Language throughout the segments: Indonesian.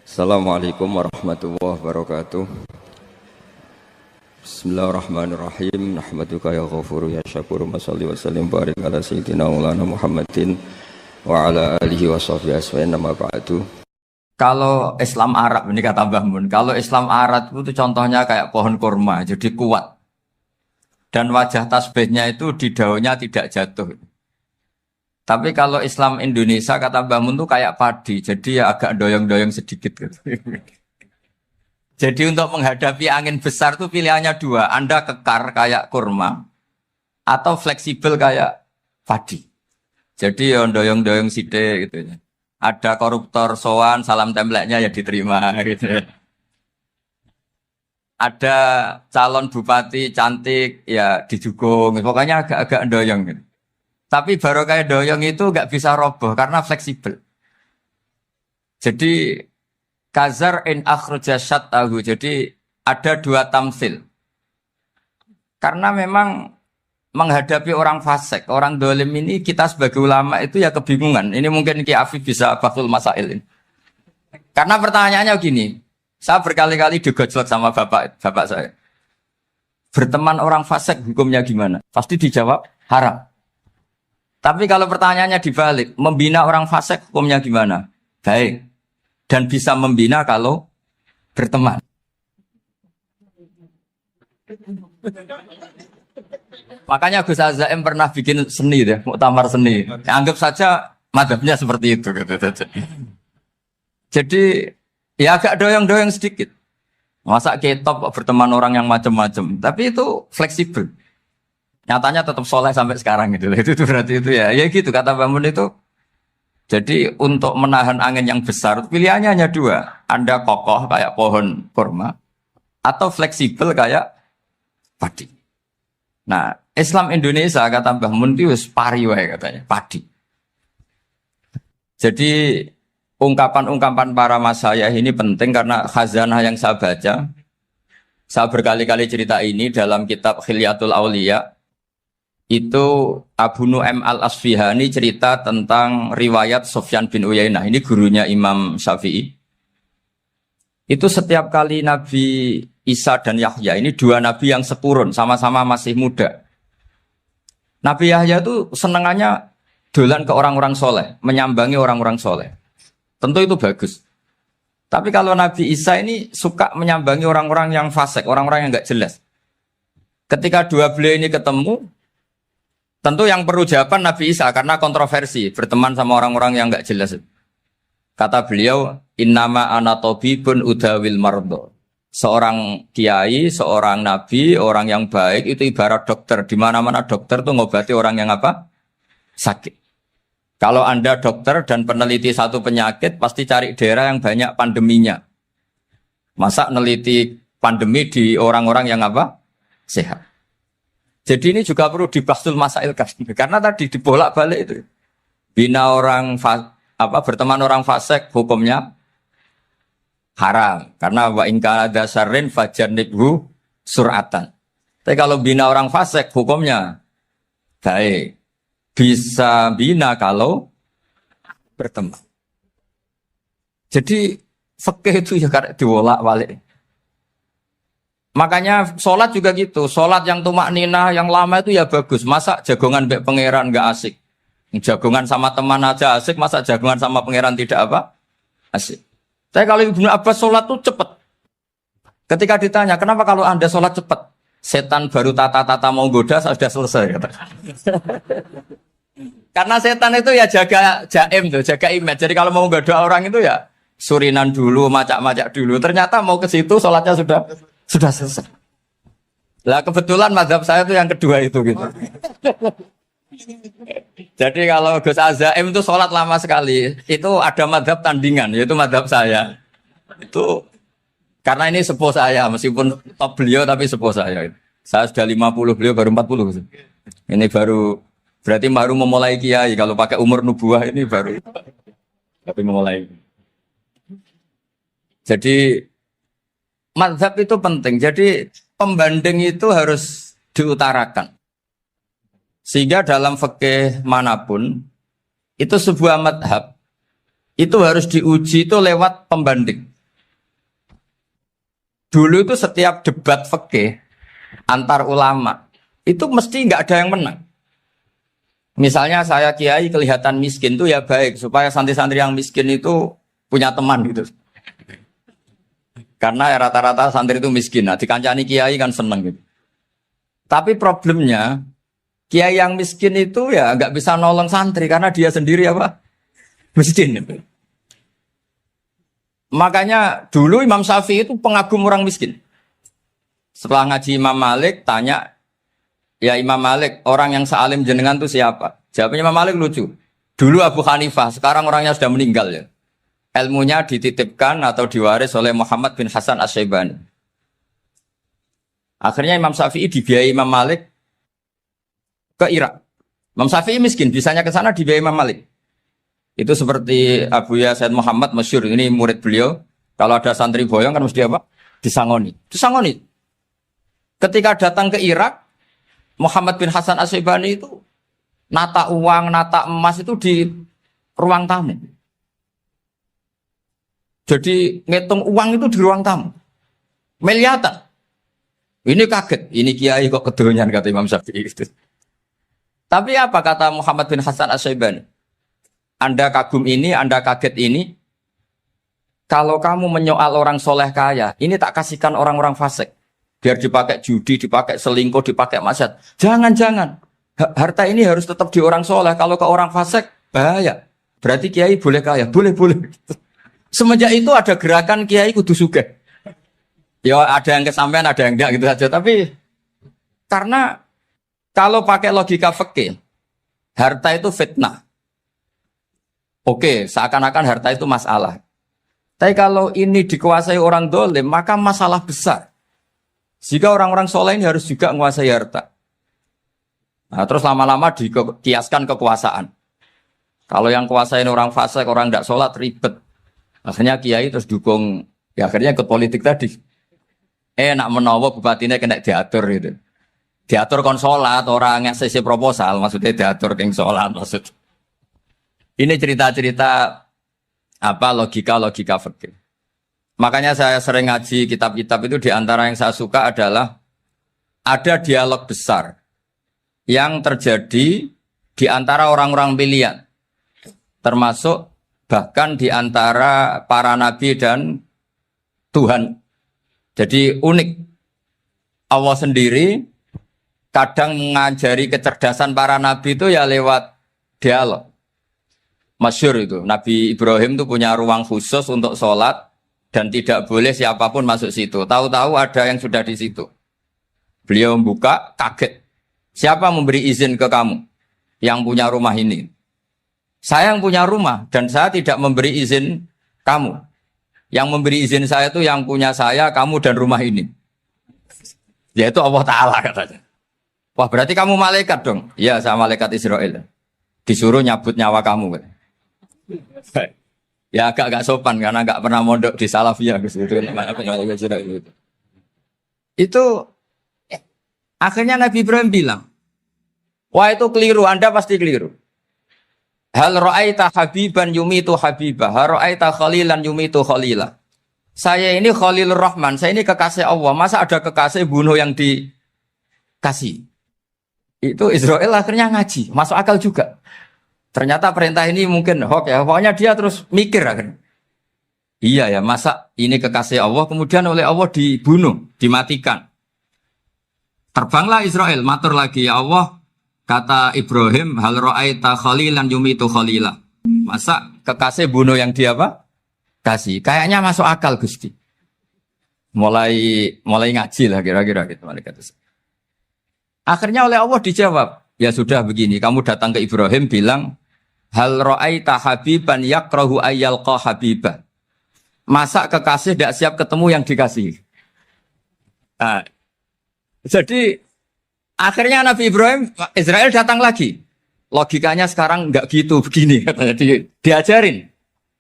Assalamualaikum warahmatullahi wabarakatuh. Bismillahirrahmanirrahim. Nahmaduka ya ghafuru ya syakuru. Mashalli wa sallim barik ala sayyidina maulana Muhammadin wa ala alihi wa sahbihi aswa'in nama ba'du. Kalau Islam Arab, ini kata Mbah Mun, kalau Islam Arab itu contohnya kayak pohon kurma, jadi kuat. Dan wajah tasbihnya itu di daunnya tidak jatuh. Tapi kalau Islam Indonesia kata Mbah Mun itu kayak padi, jadi ya agak doyong-doyong sedikit gitu. Jadi untuk menghadapi angin besar itu pilihannya dua, Anda kekar kayak kurma atau fleksibel kayak padi. Jadi ya doyong-doyong sidik gitu ya. Ada koruptor sowan, salam templeknya ya diterima gitu. Ada calon bupati cantik ya didukung, pokoknya agak-agak doyong gitu. Tapi baru kayak doyong itu nggak bisa roboh karena fleksibel. Jadi kazar in akhraja syatahu. Jadi ada dua tamsil. Karena memang menghadapi orang fasik, orang dolim ini kita sebagai ulama itu ya kebingungan. Ini mungkin Ki Afif bisa bahsul masail ini. Karena pertanyaannya gini, saya berkali-kali digojlok sama bapak saya. Berteman orang fasik hukumnya gimana? Pasti dijawab haram. Tapi kalau pertanyaannya dibalik, membina orang fasik hukumnya gimana? Baik. Dan bisa membina kalau berteman. Makanya Gus Azaim pernah bikin seni deh, muktamar seni. Anggap saja madhabnya seperti itu. Jadi ya agak doyong-doyong sedikit. Masa ketop berteman orang yang macam-macam. Tapi itu fleksibel. Nyatanya tetap soleh sampai sekarang gitu. Itu berarti itu ya gitu kata Mbah Mun itu. Jadi untuk menahan angin yang besar pilihannya hanya dua. Anda kokoh kayak pohon kurma atau fleksibel kayak padi. Nah, Islam Indonesia kata Mbah Mun itu pari wae katanya, padi. Jadi ungkapan-ungkapan para masyayikh ini penting karena khazanah yang saya baca. Saya berkali-kali cerita ini dalam kitab Khilyatul Auliya. Itu Abu Nu'aim al-Asfihani cerita tentang riwayat Sufyan bin Uyainah. Ini gurunya Imam Syafi'i. Itu setiap kali Nabi Isa dan Yahya, ini dua nabi yang sepurun, sama-sama masih muda. Nabi Yahya itu senengannya dolan ke orang-orang soleh, menyambangi orang-orang soleh. Tentu itu bagus. Tapi kalau Nabi Isa ini suka menyambangi orang-orang yang fasik, orang-orang yang gak jelas. Ketika dua beliau ini ketemu, tentu yang perlu jawaban Nabi Isa karena kontroversi berteman sama orang-orang yang nggak jelas. Kata beliau, innama ana tabibun udawil mardo. Seorang kiai, seorang nabi, orang yang baik itu ibarat dokter. Di mana-mana dokter tuh ngobati orang yang apa? Sakit. Kalau Anda dokter dan peneliti satu penyakit, pasti cari daerah yang banyak pandeminya. Masa neliti pandemi di orang-orang yang apa? Sehat. Jadi ini juga perlu dibahsul masail karena tadi dibolak-balik itu. Bina orang berteman orang fasik hukumnya haram karena wa in kana dasarrin fajanibhu sur'atan. Tapi kalau bina orang fasik hukumnya baik. Bisa bina kalau berteman. Jadi fikih itu ya karena dibolak-balik. Makanya sholat juga gitu. Sholat yang tumak ninah, yang lama itu ya bagus. Masa jagongan mbek pangeran nggak asik? Jagongan sama teman aja asik, masa jagongan sama pangeran tidak apa? Asik. Tapi kalau Ibnu Abbas sholat tuh cepat. Ketika ditanya, kenapa kalau Anda sholat cepat? Setan baru tata-tata mau goda, sudah selesai. Kata. Karena setan itu ya jaga jaim tuh, jaga image. Jadi kalau mau goda orang itu ya surinan dulu, macak-macak dulu. Ternyata mau ke situ sholatnya sudah selesai. Lah kebetulan mazhab saya itu yang kedua itu gitu. Jadi kalau Gus Azaim itu sholat lama sekali, itu ada mazhab tandingan, yaitu mazhab saya. Itu karena ini sepuh saya, meskipun top beliau tapi sepuh saya. Saya sudah 50, beliau baru 40. Ini berarti baru memulai kiai. Kalau pakai umur nubuah ini baru tapi memulai. Jadi mazhab itu penting. Jadi pembanding itu harus diutarakan. Sehingga dalam fikih manapun itu sebuah mazhab itu harus diuji itu lewat pembanding. Dulu itu setiap debat fikih antar ulama itu mesti nggak ada yang menang. Misalnya saya kiai kelihatan miskin tuh ya baik supaya santri-santri yang miskin itu punya teman gitu. Karena ya rata-rata santri itu miskin. Nah, dikancani kiai kan seneng gitu. Tapi problemnya kiai yang miskin itu ya nggak bisa nolong santri karena dia sendiri apa? Miskin gitu. Makanya dulu Imam Syafi'i itu pengagum orang miskin. Setelah ngaji Imam Malik tanya, ya Imam Malik, orang yang sealim jenengan itu siapa? Jawabnya Imam Malik lucu. Dulu Abu Hanifah, sekarang orangnya sudah meninggal ya. Ilmunya dititipkan atau diwaris oleh Muhammad bin Hasan Asy-Syaibani. Akhirnya Imam Syafi'i dibiayai Imam Malik ke Irak. Imam Syafi'i miskin, bisanya ke sana dibiayai Imam Malik. Itu seperti Abu Ya Said Muhammad masyhur, ini murid beliau. Kalau ada santri boyong kan mesti apa? Disangoni. Disangoni. Ketika datang ke Irak, Muhammad bin Hasan Asy-Syaibani itu nata uang, nata emas itu di ruang tamu. Jadi ngitung uang itu di ruang tamu. Miliatan. Ini kaget, ini kiai kok kedonyan kata Imam Syafi'i itu. Tapi apa kata Muhammad bin Hasan Asy-Syaibani? Anda kagum ini, Anda kaget ini. Kalau kamu menyoal orang soleh kaya, ini tak kasihkan orang-orang fasik. Biar dipakai judi, dipakai selingkuh, dipakai maksiat. Jangan-jangan. Harta ini harus tetap di orang soleh. Kalau ke orang fasik, bahaya. Berarti kiai boleh kaya. Boleh-boleh. Semenjak itu ada gerakan kiai kudu sugih. Ya ada yang kesampaian, ada yang enggak gitu saja. Tapi karena kalau pakai logika fikih, harta itu fitnah. Oke, seakan-akan harta itu masalah. Tapi kalau ini dikuasai orang dolim, maka masalah besar. Jika orang-orang soleh ini harus juga menguasai harta. Nah, terus lama-lama dikiaskan kekuasaan. Kalau yang kuasain orang fasik, orang tidak sholat, ribet. Akhirnya kiai terus dukung, ya akhirnya ikut politik tadi. Nak menawa bupatinya kena diatur gitu. Diatur kon sholat, orang yang sesi proposal, maksudnya diatur keng sholat maksud. Ini cerita-cerita apa logika-logika fikih. Makanya saya sering ngaji kitab-kitab itu, diantara yang saya suka adalah ada dialog besar yang terjadi di antara orang-orang pilihan, termasuk bahkan di antara para nabi dan Tuhan. Jadi unik. Allah sendiri kadang mengajari kecerdasan para nabi itu ya lewat dialog. Masyhur itu, Nabi Ibrahim itu punya ruang khusus untuk sholat dan tidak boleh siapapun masuk situ. Tahu-tahu ada yang sudah di situ. Beliau membuka, kaget. Siapa memberi izin ke kamu yang punya rumah ini? Saya yang punya rumah dan saya tidak memberi izin kamu. Yang memberi izin saya itu yang punya saya, kamu dan rumah ini. Yaitu Allah Ta'ala katanya. Wah berarti kamu malaikat dong? Iya saya malaikat Israel. Disuruh nyabut nyawa kamu. Ya agak sopan karena agak pernah mondok di Salafiyah gitu. Itu akhirnya Nabi Ibrahim bilang, wah itu keliru, Anda pasti keliru. Hal ra'aita habiban yumitu habibah, hal ra'aita khalilan yumitu khalilah. Saya ini Khalilur Rahman, saya ini kekasih Allah. Masa ada kekasih bunuh yang dikasih? Itu Israel akhirnya ngaji, masuk akal juga. Ternyata perintah ini mungkin hoax ya. Pokoknya dia terus mikir akhirnya. Iya ya, masa ini kekasih Allah kemudian oleh Allah dibunuh, dimatikan. Terbanglah Israel, matur lagi ya Allah, kata Ibrahim, hal ra'aita khalilan yumitu khalilah. Masa kekasih bunuh yang dia apa? Kasih. Kayaknya masuk akal Gusti. Mulai ngaji lah kira-kira gitu malaikat. Akhirnya oleh Allah dijawab, ya sudah begini, kamu datang ke Ibrahim bilang, hal ra'aita habiban yakrahu ayyalqa habibah. Masa kekasih tidak siap ketemu yang dikasih. Nah, jadi akhirnya Nabi Ibrahim, Israel datang lagi. Logikanya sekarang enggak gitu, begini katanya. Diajarin.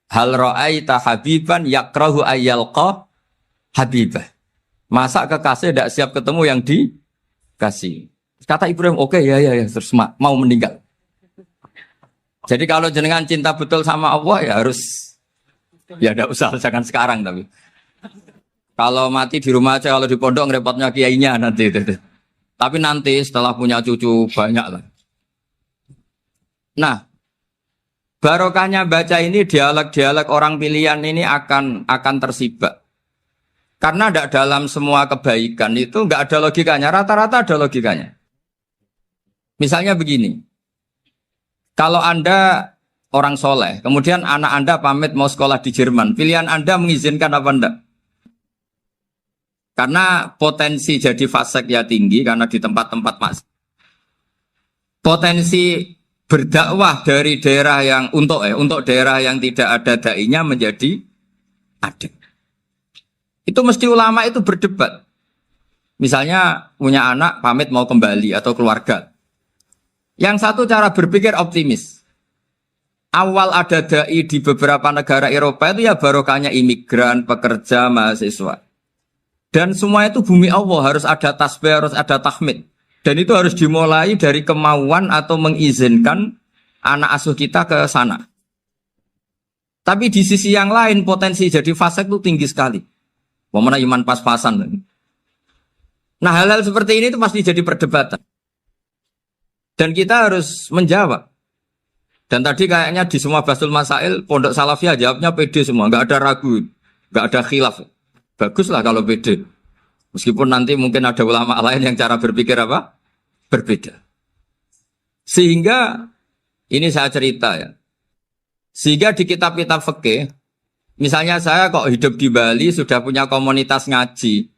Hal ra'aita habiban yakrahu ayyalqa habibah. Masa kekasih tidak siap ketemu yang dikasih. Kata Ibrahim, oke, ya, terus mau meninggal. Jadi kalau jenengan cinta betul sama Allah ya harus, ya tidak usah, jangan sekarang tapi. Kalau mati di rumah aja, kalau di pondok repotnya kiainya nanti. Tapi nanti setelah punya cucu banyak lah. Nah, barokahnya baca ini dialog-dialog orang pilihan ini akan tersibak. Karena tidak dalam semua kebaikan itu nggak ada logikanya. Rata-rata ada logikanya. Misalnya begini, kalau Anda orang soleh, kemudian anak Anda pamit mau sekolah di Jerman, pilihan Anda mengizinkan apa enggak? Karena potensi jadi fasik ya tinggi, karena di tempat-tempat mas. Potensi berdakwah dari daerah yang untuk daerah yang tidak ada dai-nya menjadi ada. Itu mesti ulama itu berdebat. Misalnya punya anak pamit mau kembali atau keluarga. Yang satu cara berpikir optimis. Awal ada dai di beberapa negara Eropa itu ya barokahnya imigran, pekerja, mahasiswa. Dan semua itu bumi Allah, harus ada tasbih, harus ada tahmid. Dan itu harus dimulai dari kemauan atau mengizinkan anak asuh kita ke sana. Tapi di sisi yang lain potensi jadi fasik itu tinggi sekali. Mana iman pas-pasan. Nah hal-hal seperti ini itu pasti jadi perdebatan. Dan kita harus menjawab. Dan tadi kayaknya di semua Basul Masail, Pondok Salafiyah jawabnya pede semua. Nggak ada ragu, nggak ada khilaf. Baguslah kalau pede. Meskipun nanti mungkin ada ulama lain yang cara berpikir apa? Berbeda. Sehingga, ini saya cerita ya. Sehingga di kitab-kitab fikih, misalnya saya kok hidup di Bali, sudah punya komunitas ngaji.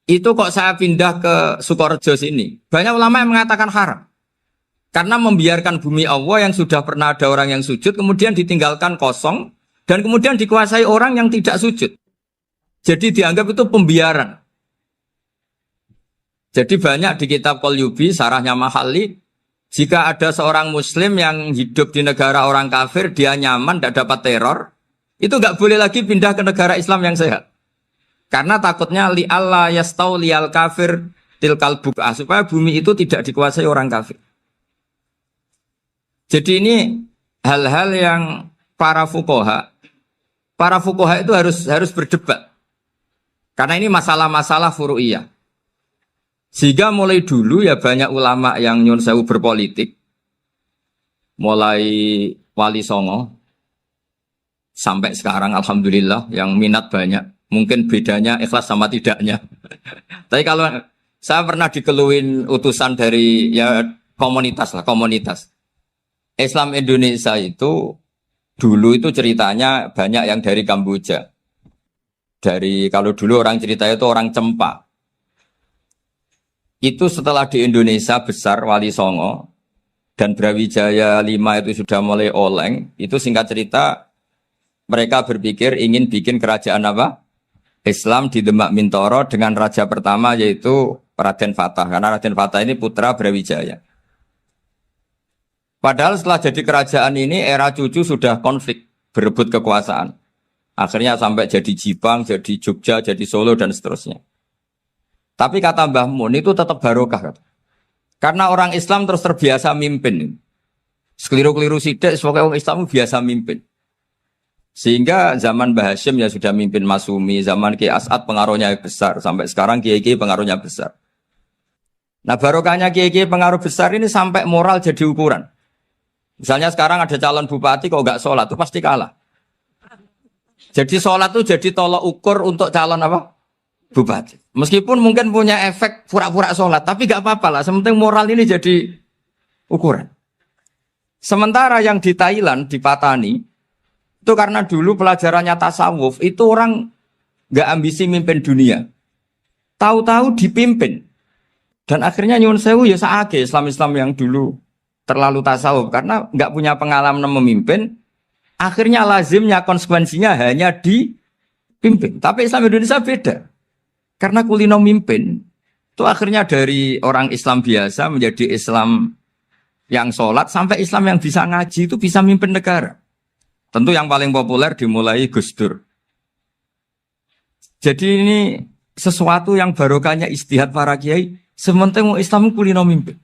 Itu kok saya pindah ke Sukorejo sini. Banyak ulama yang mengatakan haram. Karena membiarkan bumi Allah yang sudah pernah ada orang yang sujud, kemudian ditinggalkan kosong, dan kemudian dikuasai orang yang tidak sujud. Jadi dianggap itu pembiaran. Jadi banyak di kitab Qalyubi, sarahnya Mahalli, jika ada seorang muslim yang hidup di negara orang kafir, dia nyaman, tidak dapat teror, itu nggak boleh lagi pindah ke negara Islam yang sehat. Karena takutnya li'alla yastau li'al kafir tilkal buk'ah, supaya bumi itu tidak dikuasai orang kafir. Jadi ini hal-hal yang para fuqaha itu harus berdebat. Karena ini masalah-masalah furu'iyah. Sehingga mulai dulu ya banyak ulama yang nyun sewu berpolitik. Mulai Wali Songo sampai sekarang alhamdulillah yang minat banyak. Mungkin bedanya ikhlas sama tidaknya. Tapi kalau saya pernah dikeluhin utusan dari ya komunitas. Islam Indonesia itu dulu itu ceritanya banyak yang dari Kamboja. Kalau dulu orang cerita itu orang Cempa. Itu setelah di Indonesia besar Wali Songo dan Brawijaya 5 itu sudah mulai oleng. Itu singkat cerita mereka berpikir ingin bikin kerajaan apa? Islam di Demak Mintoro dengan raja pertama yaitu Raden Fatah. Karena Raden Fatah ini putra Brawijaya. Padahal setelah jadi kerajaan ini era cucu sudah konflik, berebut kekuasaan. Akhirnya sampai jadi Jipang, jadi Jogja, jadi Solo dan seterusnya. Tapi kata Mbah Mun itu tetap barokah. Karena orang Islam terus terbiasa mimpin. Sekeliru-keliru sidik, sebagai orang Islam biasa mimpin. Sehingga zaman Mbah Hashim ya sudah mimpin Masumi, zaman Ki As'ad pengaruhnya besar, sampai sekarang Kiai-Kiai pengaruhnya besar. Nah barokahnya Kiai-Kiai pengaruh besar ini sampai moral jadi ukuran. Misalnya sekarang ada calon bupati kok nggak sholat, itu pasti kalah. Jadi sholat itu jadi tolok ukur untuk calon apa? Bupati. Meskipun mungkin punya efek pura-pura sholat, tapi nggak apa-apa lah, sementing moral ini jadi ukuran. Sementara yang di Thailand, di Patani, itu karena dulu pelajarannya tasawuf, itu orang nggak ambisi mimpin dunia. Tahu-tahu dipimpin. Dan akhirnya nyuwun sewu ya saage Islam-Islam yang dulu terlalu tasawuf. Karena nggak punya pengalaman memimpin, akhirnya lazimnya konsekuensinya hanya dipimpin. Tapi Islam Indonesia beda. Karena kulino mimpin, itu akhirnya dari orang Islam biasa menjadi Islam yang sholat, sampai Islam yang bisa ngaji itu bisa mimpin negara. Tentu yang paling populer dimulai Gus Dur. Jadi ini sesuatu yang barokahnya istihad para kiai, sementing Islam kulino mimpin.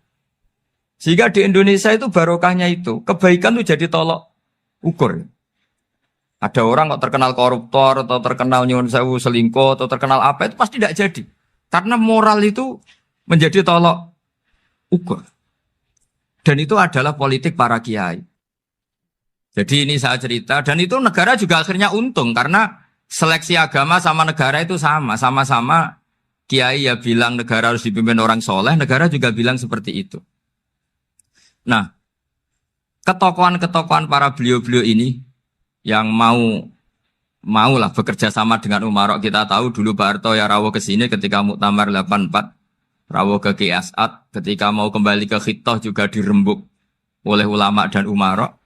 Sehingga di Indonesia itu barokahnya itu, kebaikan itu jadi tolok ukur. Ada orang kok terkenal koruptor atau terkenal nyuwun sewu selingkuh atau terkenal apa itu pasti tidak jadi. Karena moral itu menjadi tolok ukur. Dan itu adalah politik para kiai. Jadi ini saya cerita dan itu negara juga akhirnya untung karena seleksi agama sama negara itu sama-sama kiai ya bilang negara harus dipimpin orang soleh, negara juga bilang seperti itu. Nah, ketokohan-ketokohan para beliau-beliau ini yang maulah bekerja sama dengan Umarok. Kita tahu dulu Pak Harto ya rawuh ke sini ketika Muktamar 84, rawuh ke Ki As'ad, ketika mau kembali ke Khittah juga dirembuk oleh ulama dan Umarok.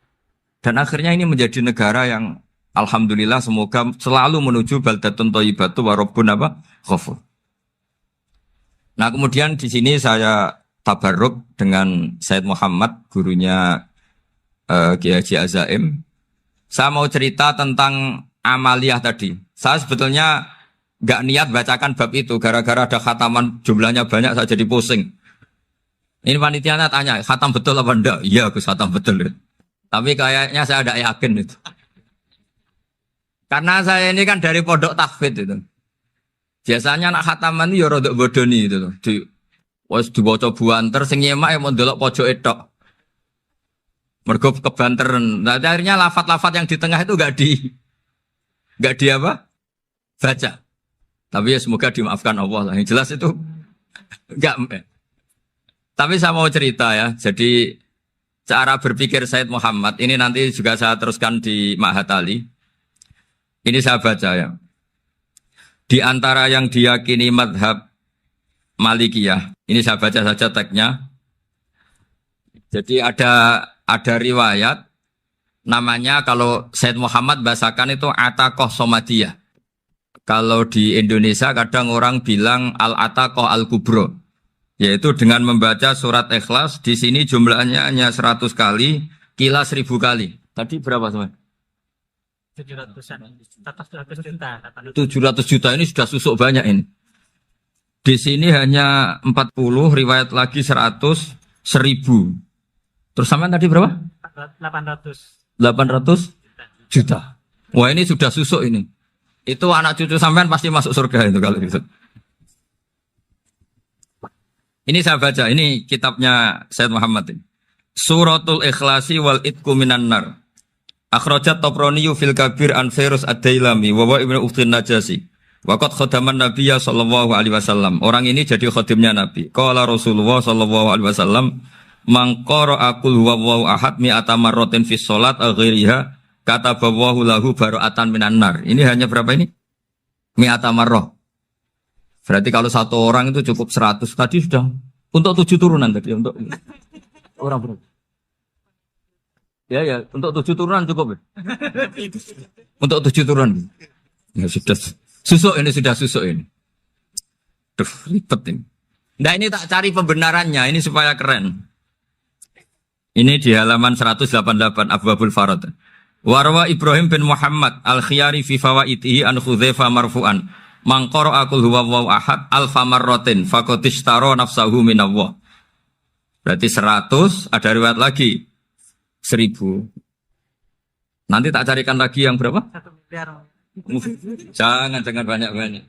Dan akhirnya ini menjadi negara yang alhamdulillah semoga selalu menuju baldatun thayyibatu wa rabbun ghafur. Nah, kemudian di sini saya tabarruk dengan Said Muhammad, gurunya Kiai Haji Azaim. Saya mau cerita tentang amaliyah tadi. Saya sebetulnya nggak niat bacakan bab itu, gara-gara ada khataman jumlahnya banyak saya jadi pusing. Ini panitianya tanya, khatam betul apa enggak? Iya, Gus, khatam betul. Tapi kayaknya saya tidak yakin itu. Karena saya ini kan dari pondok tahfidz itu. Biasanya anak khataman itu ya rodok bodoni itu loh. Dibaca buanter sing nyemak mau ndelok pojok etok. Mergo kebanteren. Nah, akhirnya lafat-lafat yang di tengah itu enggak di apa? Baca. Tapi ya semoga dimaafkan Allah lah. Yang jelas itu enggak. Tapi saya mau cerita ya. Jadi cara berpikir Said Muhammad ini nanti juga saya teruskan di Ma'had Ali. Ini saya baca ya. Di antara yang diyakini madhab Malikiyah, ini saya baca saja teksnya. Jadi ada riwayat namanya kalau Said Muhammad bahasakan itu Ataqoh Somadiyah. Kalau di Indonesia kadang orang bilang Al-Ataqoh Al-Kubro. Yaitu dengan membaca surat Ikhlas, di sini jumlahnya hanya 100 kali, kila 1000 kali. Tadi berapa teman? 700 juta ini sudah susuk banyak ini. Di sini hanya 40, riwayat lagi 100, 1000. Terus sampai tadi berapa? 800 juta. Wah, ini sudah susuk ini. Itu anak cucu sampean pasti masuk surga itu kalau gitu. Ini saya baca, ini kitabnya Said Muhammad ini. Suratul Ikhlasi wal Itqu minan nar. Akhrajat Tabrani fil Kabir an Fairuz ad-Dailami wa Ibnu Ukhtin Najasi. Waqad khadaman Nabiyya sallallahu alaihi wasallam. Orang ini jadi khadimnya Nabi. Qala Rasulullah sallallahu alaihi wasallam, "Man qara'a qul huwallahu ahad mi'ata marratin fi shalat ghairiha katabahu lahu bara'atan minan nar." Ini hanya berapa ini? Mi'ata marrah. Berarti kalau satu orang itu cukup 100. Tadi sudah untuk 7 turunan tadi untuk orang berapa? Ya, untuk 7 turunan cukup ya? Untuk 7 turunan. Ya sudah susuk ini. Duh, ribet ini. Nah, ini tak cari pembenarannya, ini supaya keren. Ini di halaman 188 Abwabul Farad. Warwa Ibrahim bin Muhammad al-Khiyari fi fawaitihi an Hudzaifah marfu'an. Mangkoro akul huwallahu ahad alfa marrotin fakotishtaro nafsahu minallah. Berarti 100, ada riwayat lagi 1000. Nanti tak carikan lagi yang berapa? 1 miliar. Jangan banyak-banyak.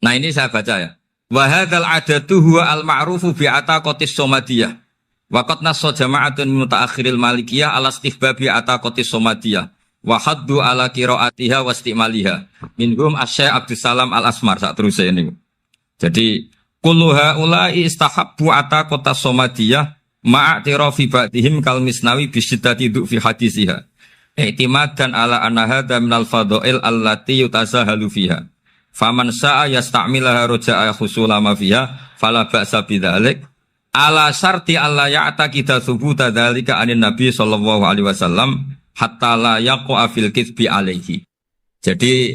Nah, ini saya baca ya. Wa hadzal adatu huwa al-ma'rufu bi ataqatis somadiyah. Wa qad nassa jama'atun min mutaakhiril malikiyah ala istihbabi ataqatis somadiyah. Wa haddu ala qiraatiha wa istimaliha. Minhum Asy-Syaikh Abdussalam Al-Asmar sak teruse ini. Jadi kullu haula'i istahabbu ataqatas somadiyah ma'atirafi ba'dihim kal misnawi bisiddati fi hadisiha. I'timadan ala anna hadza minal fadha'il allati yutasahalu fiha. Faman sa'a yasta'milaha roja'a khusula ma fiha fala ba'sa bidzalik. Ala syarti alla ya'taqida thubuta dzalika anin nabi sallallahu alaihi wasallam hatta la yaqa'a fil kitsbi alaihi. Jadi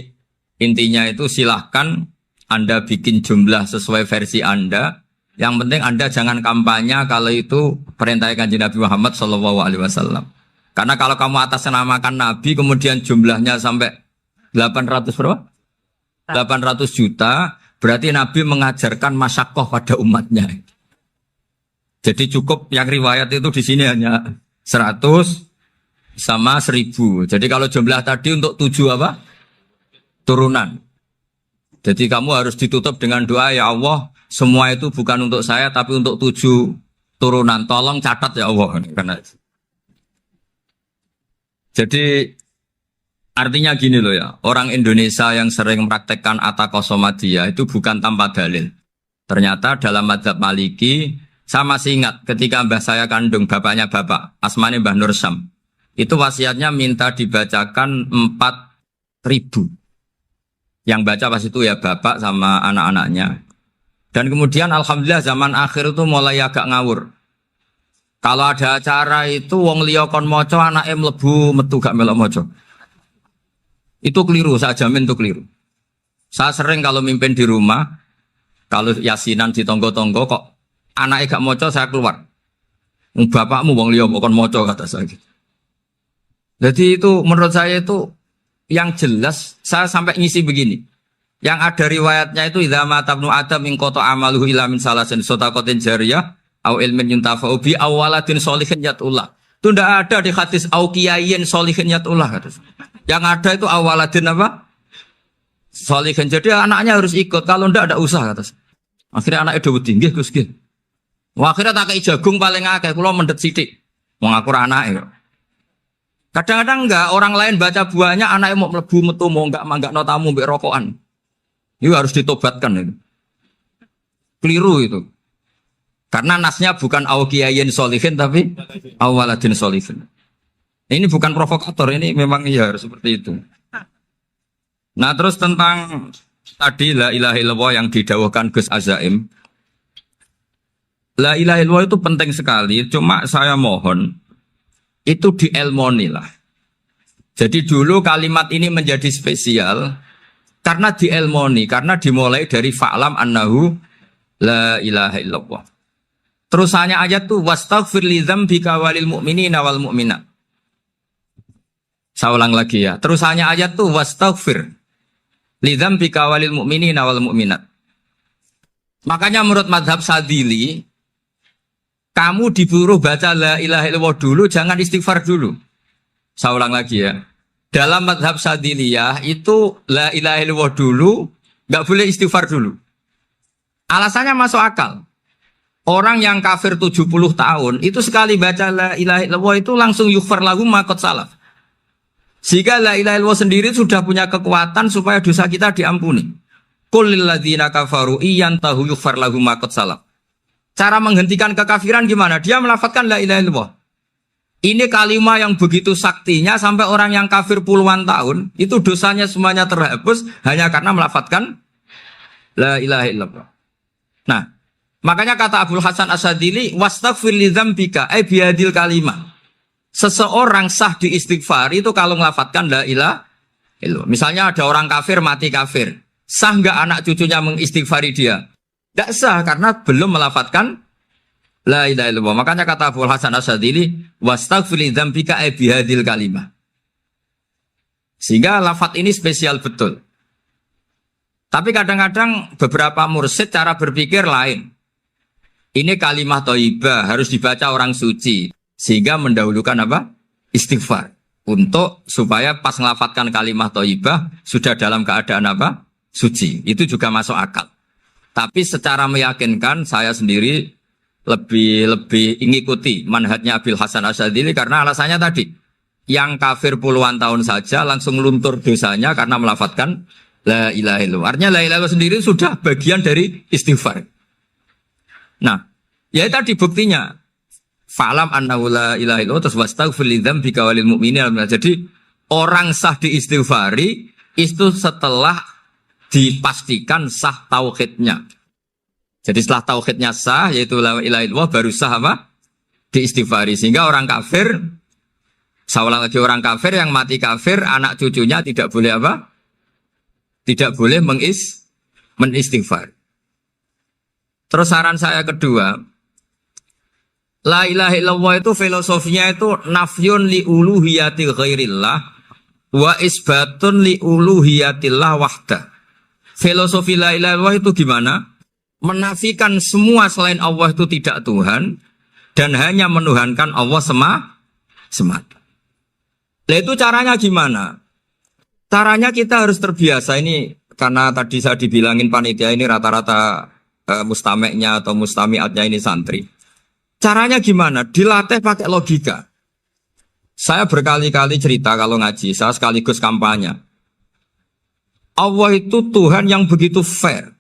intinya itu silahkan Anda bikin jumlah sesuai versi Anda. Yang penting Anda jangan kampanye kalau itu perintah Kanjeng Nabi Muhammad sallallahu alaihi wasallam. Karena kalau kamu atasnamakan Nabi kemudian jumlahnya sampai 800 berapa? 800 juta, berarti Nabi mengajarkan masyaqqah pada umatnya. Jadi cukup yang riwayat itu di sini hanya 100, sama 1000. Jadi kalau jumlah tadi untuk 7 apa? Turunan. Jadi kamu harus ditutup dengan doa, ya Allah, semua itu bukan untuk saya tapi untuk 7 turunan. Tolong catat ya Allah. Karena jadi artinya gini loh ya, orang Indonesia yang sering mempraktekkan Ataqosomadiyah itu bukan tanpa dalil. Ternyata dalam madzhab Maliki, saya masih ingat ketika mbah saya kandung, bapaknya bapak, asmane Mbah Nur Syam, itu wasiatnya minta dibacakan 4.000. Yang baca pas itu ya bapak sama anak-anaknya. Dan kemudian alhamdulillah zaman akhir itu mulai agak ngawur. Kalau ada acara itu wong liya kon maca anake mlebu metu gak melok maca. Itu keliru, saya jamin itu keliru. Saya sering kalau mimpin di rumah, kalau yasinan di tonggo-tonggo kok anaknya gak maca saya keluar. Bapakmu wong liya kon maca kata saya. Jadi itu menurut saya itu yang jelas saya sampai ngisi begini. Yang ada riwayatnya itu idza mata ibnu adam min qata amaluhu ila min salasin shadaqatin jariyah au ilmin yuntafa'u bi awaladin sholihin yatullah. Itu tidak ada di hadis au kiyayin sholihin yatullah. Yang ada itu awaladin apa? Sholihin. Jadi anaknya harus ikut. Kalau tidak ada usah kata. Akhirnya anaknya dawuh tinggi Gus nggih. Wah, akhirnya tak kei jagung paling akeh kula mendhet sithik. Wong aku ora anake. Kadang-kadang enggak, orang lain baca buahnya, anaknya mau mlebu metu mau enggak no tamu mbek rokokan. Itu harus ditobatkan itu. Keliru itu. Karena nasnya bukan auqiyayin sholihin tapi awaladin sholihin. Ini bukan provokator, ini memang ya harus seperti itu. Nah, terus tentang tadi la ilaha illallah yang didawahkan Gus Azaim. La ilaha illallah itu penting sekali, cuma saya mohon itu dielmoni lah. Jadi dulu kalimat ini menjadi spesial karena dielmoni, karena dimulai dari fa'lam annahu la ilaha illallah. Terusannya ayat tuh wastaghfir li dzambika walil mu'minina wal mu'minat. Saya ulang lagi ya. Terusannya ayat tuh wastaghfir li dzambika walil mu'minina wal mu'minat. Makanya menurut mazhab Sadili, kamu disuruh baca la ilaha illallah dulu, jangan istighfar dulu. Saya ulang lagi ya. Dalam mazhab Sadiliyah itu la ilaha illallah dulu, nggak boleh istighfar dulu. Alasannya masuk akal. Orang yang kafir 70 tahun, itu sekali baca la ilaha illallah itu langsung yughfar lahu ma qad salaf. Sehingga la ilaha illallah sendiri sudah punya kekuatan supaya dosa kita diampuni. Qul lil ladzina kafaru iyantahu yughfar lahum ma qad salaf. Cara menghentikan kekafiran gimana? Dia melafadzkan la ilaha illallah. Ini kalimat yang begitu saktinya sampai orang yang kafir puluhan tahun itu dosanya semuanya terhapus hanya karena melafadzkan la ilaha illallah. Nah, makanya kata Abdul Hasan Asadili wastaghfir li dzambika ay bihadil kalimah. Seseorang sah di istighfar itu kalau melafadzkan la ilaha illallah. Misalnya ada orang kafir mati kafir. Sah enggak anak cucunya mengistighfari dia? Tidak sah karena belum melafadzkan la ilaha illallah. Makanya kata Abu Hasan Asadili wastaghfir li dzambika ay bihadil kalimah. Sehingga lafadz ini spesial betul. Tapi kadang-kadang beberapa mursyid cara berpikir lain. Ini kalimat thayyibah harus dibaca orang suci sehingga mendahulukan apa? Istighfar. Untuk supaya pas ngelafadzkan kalimat thayyibah sudah dalam keadaan apa? Suci. Itu juga masuk akal. Tapi secara meyakinkan saya sendiri lebih mengikuti manhajnya Abil Hasan Asyadzili karena alasannya tadi yang kafir puluhan tahun saja langsung luntur dosanya karena melafadzkan la ilaha illallah. Artinya la ilaha illallah sendiri sudah bagian dari istighfar. Nah, ya tadi buktinya fa'lam annahu la ilaha illallah terus wastaghfir li dzambika walil mu'minina. Jadi orang sah diistighfari itu setelah dipastikan sah tauhidnya. Jadi setelah tauhidnya sah, yaitu la ilaha illallah, baru sah apa? Diistighfari. Sehingga orang kafir, saya ulang lagi, orang kafir yang mati kafir, anak cucunya tidak boleh apa? Tidak boleh menistighfar. Terus saran saya kedua, la ilaha illallah itu filosofinya itu nafyun li uluhiyati ghairillah wa isbatun li uluhiyatillah wahdah. Filosofi la ilaha illallah itu gimana? Menafikan semua selain Allah itu tidak Tuhan dan hanya menuhankan Allah semata. Lah itu caranya gimana? Caranya kita harus terbiasa ini karena tadi saya dibilangin panitia ini rata-rata mustameknya atau mustamiatnya ini santri. Caranya gimana? Dilatih pakai logika. Saya berkali-kali cerita kalau ngaji, saya sekaligus kampanye. Allah itu Tuhan yang begitu fair.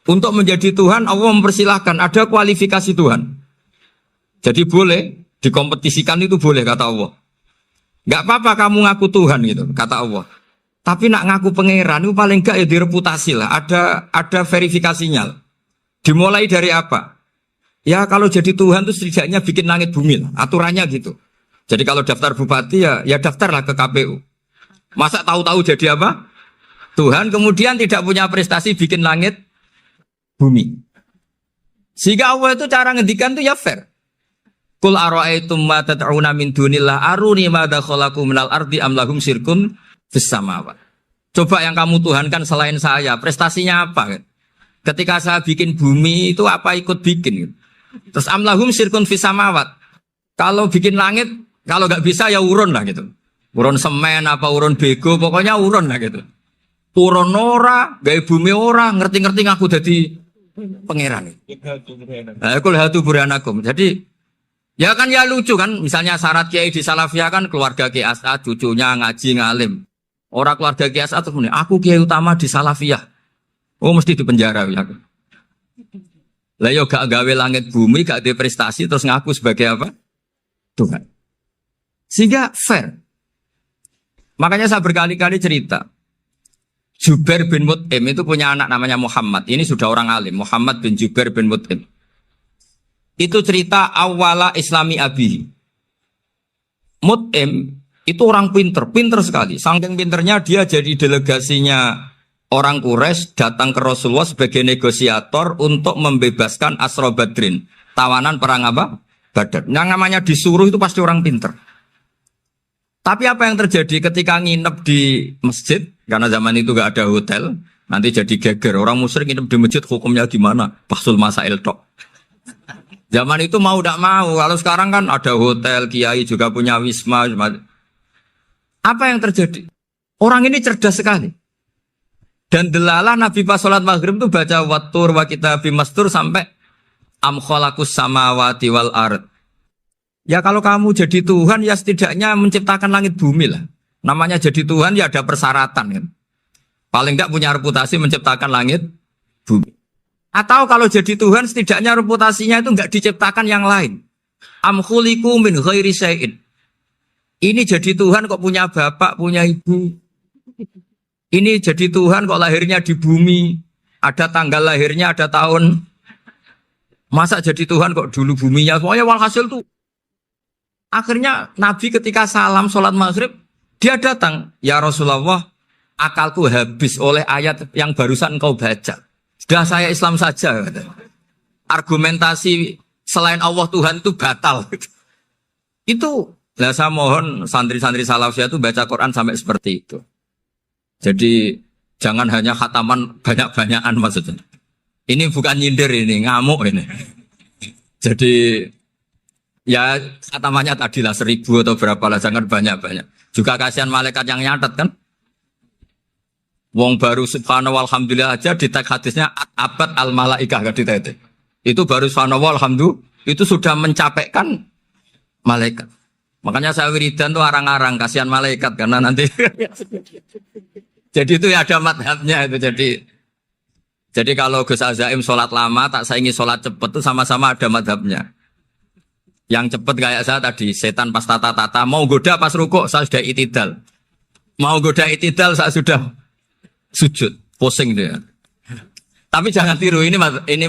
Untuk menjadi Tuhan, Allah mempersilahkan, ada kualifikasi Tuhan. Jadi boleh, dikompetisikan itu boleh, kata Allah. Gak apa-apa kamu ngaku Tuhan gitu, kata Allah. Tapi nak ngaku pangeran itu paling gak ya direputasi lah, ada verifikasinya. Dimulai dari apa? Ya kalau jadi Tuhan itu setidaknya bikin langit bumi lah, aturannya gitu. Jadi kalau daftar bupati ya daftarlah ke KPU. Masa tahu-tahu jadi apa? Tuhan kemudian tidak punya prestasi bikin langit bumi. Sehingga Allah itu cara ngendikan itu ya fair. Qul ara'aytum ma tad'una min dunillah aruni madza khalaqu minal ardi am lahum syirkun fis samawat. Coba yang kamu tuhankan selain saya, prestasinya apa? Ketika saya bikin bumi itu apa ikut bikin? Terus am lahum syirkun fis samawat. Kalau bikin langit, kalau nggak bisa ya urun lah gitu. Urun semen apa urun bego, pokoknya urun lah gitu. Urun ora, gawe bumi ora, ngerti-ngerti ngaku dadi pangeran. Nah, kul hatu burhanakum. Jadi ya kan ya lucu kan, misalnya syarat kiai di Salafiyah kan keluarga Kiai As'ad, cucunya ngaji ngalim. Orang keluarga Kiai As'ad terus aku kiai utama di Salafiyah. Oh mesti di penjara ya. Lah yo gak gawe langit bumi, gak ada prestasi terus ngaku sebagai apa? Tuhan. Sehingga fair. Makanya saya berkali-kali cerita. Jubair bin Mut'im itu punya anak namanya Muhammad. Ini sudah orang alim, Muhammad bin Jubair bin Mut'im. Itu cerita awala Islami Abi. Mut'im itu orang pinter sekali. Saking pinternya dia jadi delegasinya orang Quraisy datang ke Rasulullah sebagai negosiator untuk membebaskan Asra Badrin. Tawanan perang apa? Badar. Yang namanya disuruh itu pasti orang pinter. Tapi apa yang terjadi ketika nginep di masjid? Karena zaman itu gak ada hotel. Nanti jadi geger. Orang musyrik nginep di masjid hukumnya gimana? Bahsul masail tok. Zaman itu mau tidak mau. Kalau sekarang kan ada hotel, kiai juga punya wisma. Apa yang terjadi? Orang ini cerdas sekali. Dan delalah Nabi pas sholat maghrib itu baca wattur wa kitabim mastur sampai am khalaqus samawati wal ard. Ya kalau kamu jadi Tuhan ya setidaknya menciptakan langit bumi lah. Namanya jadi Tuhan ya ada persyaratan kan. Paling enggak punya reputasi menciptakan langit bumi. Atau kalau jadi Tuhan setidaknya reputasinya itu enggak diciptakan yang lain. Am khuliqu min ghairi syai'in. Ini jadi Tuhan kok punya bapak, punya ibu. Ini jadi Tuhan kok lahirnya di bumi. Ada tanggal lahirnya, ada tahun. Masa jadi Tuhan kok dulu buminya. Pokoknya walhasil tuh. Akhirnya Nabi ketika salam sholat maghrib, dia datang. Ya Rasulullah, akalku habis oleh ayat yang barusan engkau baca. Sudah saya Islam saja. Argumentasi selain Allah Tuhan itu batal. Itu, nah saya mohon santri-santri Salafiyah itu baca Quran sampai seperti itu. Jadi jangan hanya khataman banyak-banyakan maksudnya. Ini bukan nyindir ini, ngamuk ini. Jadi ya khatamannya tadi lah 1000 atau berapa lah, jangan banyak-banyak. Juga kasihan malaikat yang nyatet kan. Wong baru subhanallah alhamdulillah aja di tag hadisnya abad al malaikah kan ditete. Itu baru subhanallah alhamdulillah itu sudah mencapaikan malaikat. Makanya saya wiridan tuh arang-arang kasihan malaikat karena nanti jadi itu ya ada madhabnya itu jadi kalau Gus Azaim sholat lama tak saingi sholat cepet tuh sama-sama ada madhabnya. Yang cepet kayak saya tadi setan pas tata-tata mau goda pas rukuk saya sudah itidal. Mau goda itidal saya sudah sujud, pusing dia. Tapi jangan tiru ini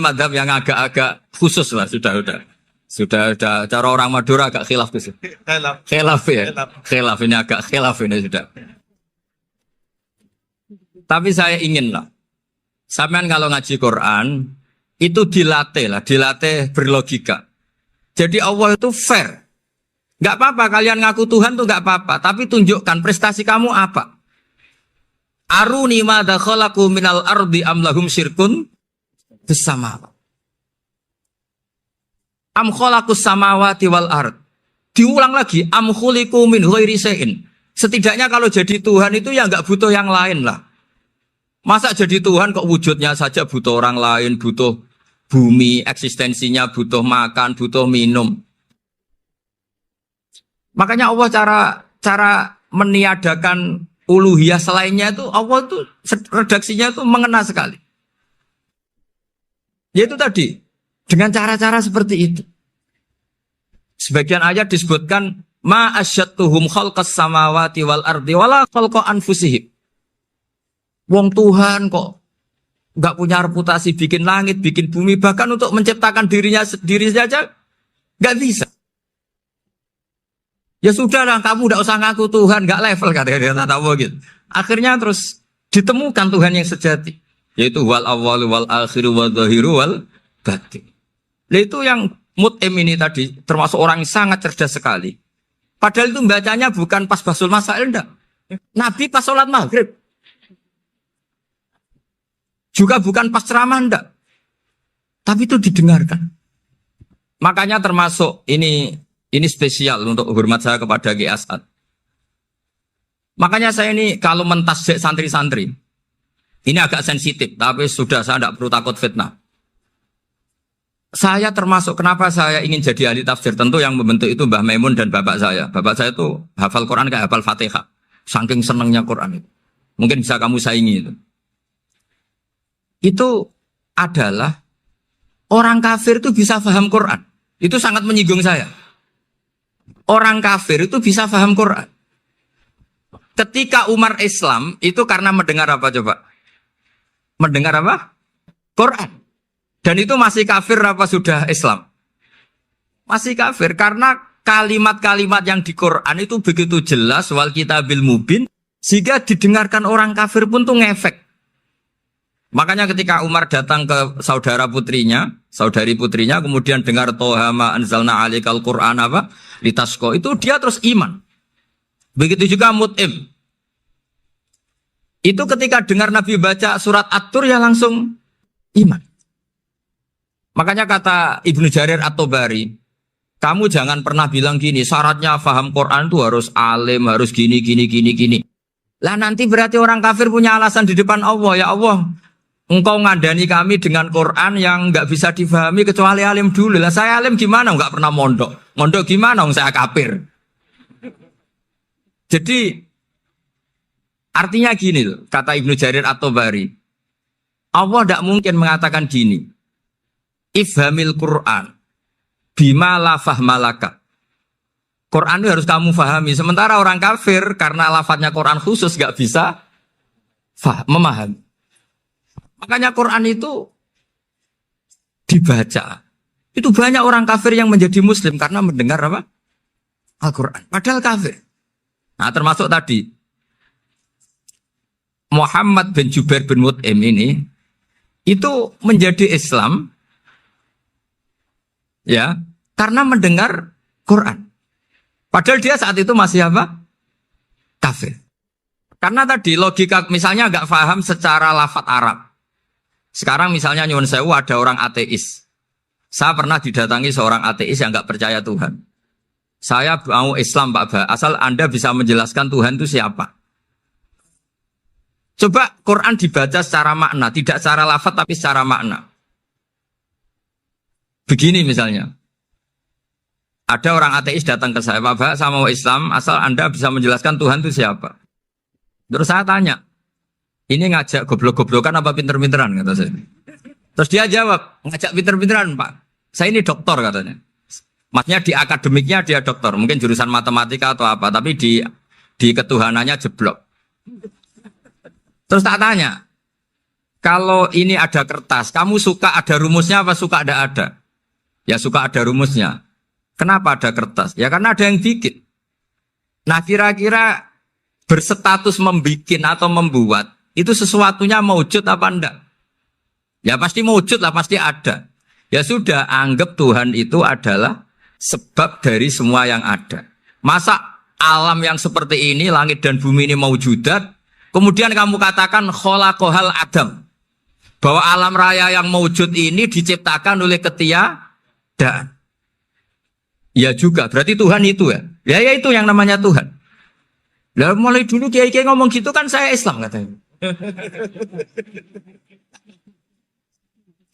madhab yang agak-agak khusus lah sudah cara orang Madura agak khilaf gitu. Khilaf ya. Khilaf ini agak khilaf ini sudah. Tapi saya ingin lah. Sampean kalau ngaji Quran itu dilatih berlogika. Jadi Allah itu fair. Enggak apa-apa kalian ngaku Tuhan tuh enggak apa-apa, tapi tunjukkan prestasi kamu apa. Aruni madza khalaqu minal ardi am lahum syirkun fis samawati. Am khalaqus samawati wal ard. Diulang lagi, am khuliqu min ghairi syai'in. Setidaknya kalau jadi Tuhan itu ya nggak butuh yang lain lah. Masa jadi Tuhan kok wujudnya saja butuh orang lain, butuh bumi, eksistensinya butuh makan, butuh minum. Makanya Allah cara meniadakan uluhiyah selainnya itu Allah tuh redaksinya tuh mengena sekali. Yaitu tadi dengan cara-cara seperti itu. Sebagian ayat disebutkan ma asyattuhum khalqas samawati wal ardi wala khalqa anfusihim. Wong Tuhan kok enggak punya reputasi bikin langit, bikin bumi, bahkan untuk menciptakan dirinya sendiri saja enggak bisa. Ya sudahlah, kamu enggak usah ngaku Tuhan, enggak level kata gitu. Akhirnya terus ditemukan Tuhan yang sejati, yaitu wal awwalu wal akhiru wal dhahiru wal batin. Nah, itu yang Mut'im ini tadi termasuk orang yang sangat cerdas sekali. Padahal itu bacanya bukan pas basul masail, enggak. Nabi pas sholat maghrib. Juga bukan pas ceramah, enggak. Tapi itu didengarkan. Makanya termasuk ini spesial untuk hormat saya kepada Ki As'ad. Makanya saya ini kalau mentasjek santri-santri, ini agak sensitif, tapi sudah saya tidak perlu takut fitnah. Saya termasuk kenapa saya ingin jadi ahli tafsir, tentu yang membentuk itu Mbah Maimun dan bapak saya. Bapak saya itu hafal Quran kayak hafal Fatihah. Saking senangnya Quran itu. Mungkin bisa kamu saingi itu. Itu adalah orang kafir itu bisa paham Quran. Itu sangat menyinggung saya. Orang kafir itu bisa paham Quran. Ketika Umar Islam itu karena mendengar apa coba? Mendengar apa? Quran. Dan itu masih kafir apa sudah Islam? Masih kafir karena kalimat-kalimat yang di Quran itu begitu jelas wal kitabil mubin sehingga didengarkan orang kafir pun tuh ngefek. Makanya ketika Umar datang ke saudari putrinya kemudian dengar Toha ma anzalna alaikal Quran apa? Litasqa, itu dia terus iman. Begitu juga Mut'im. Itu ketika dengar Nabi baca surat At-Tur ya langsung iman. Makanya kata Ibnu Jarir At-Tabari, kamu jangan pernah bilang gini, syaratnya paham Quran itu harus alim, harus gini. Lah nanti berarti orang kafir punya alasan di depan Allah, ya Allah, engkau ngandani kami dengan Quran yang nggak bisa difahami kecuali alim dulu. Lah saya alim gimana? Nggak pernah mondok. Mondok gimana? Saya kafir. Jadi artinya gini loh, kata Ibnu Jarir At-Tabari, Allah tidak mungkin mengatakan gini. Ifhamil Quran bima la fahmalaka. Quran itu harus kamu fahami. Sementara orang kafir karena lafadznya Quran khusus gak bisa memahami. Makanya Quran itu dibaca. Itu banyak orang kafir yang menjadi muslim karena mendengar apa? Al-Quran. Padahal kafir. Nah termasuk tadi Muhammad bin Jubair bin Mut'im ini itu menjadi Islam ya, karena mendengar Quran. Padahal dia saat itu masih apa? Kafir. Karena tadi logika misalnya nggak paham secara lafadz Arab. Sekarang misalnya nyuwun sewu ada orang ateis. Saya pernah didatangi seorang ateis yang nggak percaya Tuhan. Saya mau Islam Pak Ba, asal Anda bisa menjelaskan Tuhan itu siapa. Coba Quran dibaca secara makna, tidak secara lafadz tapi secara makna. Begini misalnya, ada orang ateis datang ke saya, Pak, saya mau Islam, asal Anda bisa menjelaskan Tuhan itu siapa. Terus saya tanya, ini ngajak goblok-goblokan apa pinter-pinteran, kata saya. Terus dia jawab, ngajak pinter-pinteran Pak, saya ini doktor katanya. Maksudnya di akademiknya dia doktor, mungkin jurusan matematika atau apa, tapi di ketuhanannya jeblok. Terus tak tanya, kalau ini ada kertas, kamu suka ada rumusnya apa suka ada? Ya suka ada rumusnya. Kenapa ada kertas? Ya karena ada yang bikin. Nah kira-kira berstatus membikin atau membuat itu sesuatunya maujud apa enggak? Ya pasti maujud lah, pasti ada. Ya sudah, anggap Tuhan itu adalah sebab dari semua yang ada. Masa alam yang seperti ini, langit dan bumi ini maujudat, kemudian kamu katakan kholaqohal adam, bahwa alam raya yang maujud ini diciptakan oleh ketiadaan. Ya juga, berarti Tuhan itu ya. Ya itu yang namanya Tuhan. Lah mulai dulu kiai-kiai ngomong gitu kan saya Islam katanya.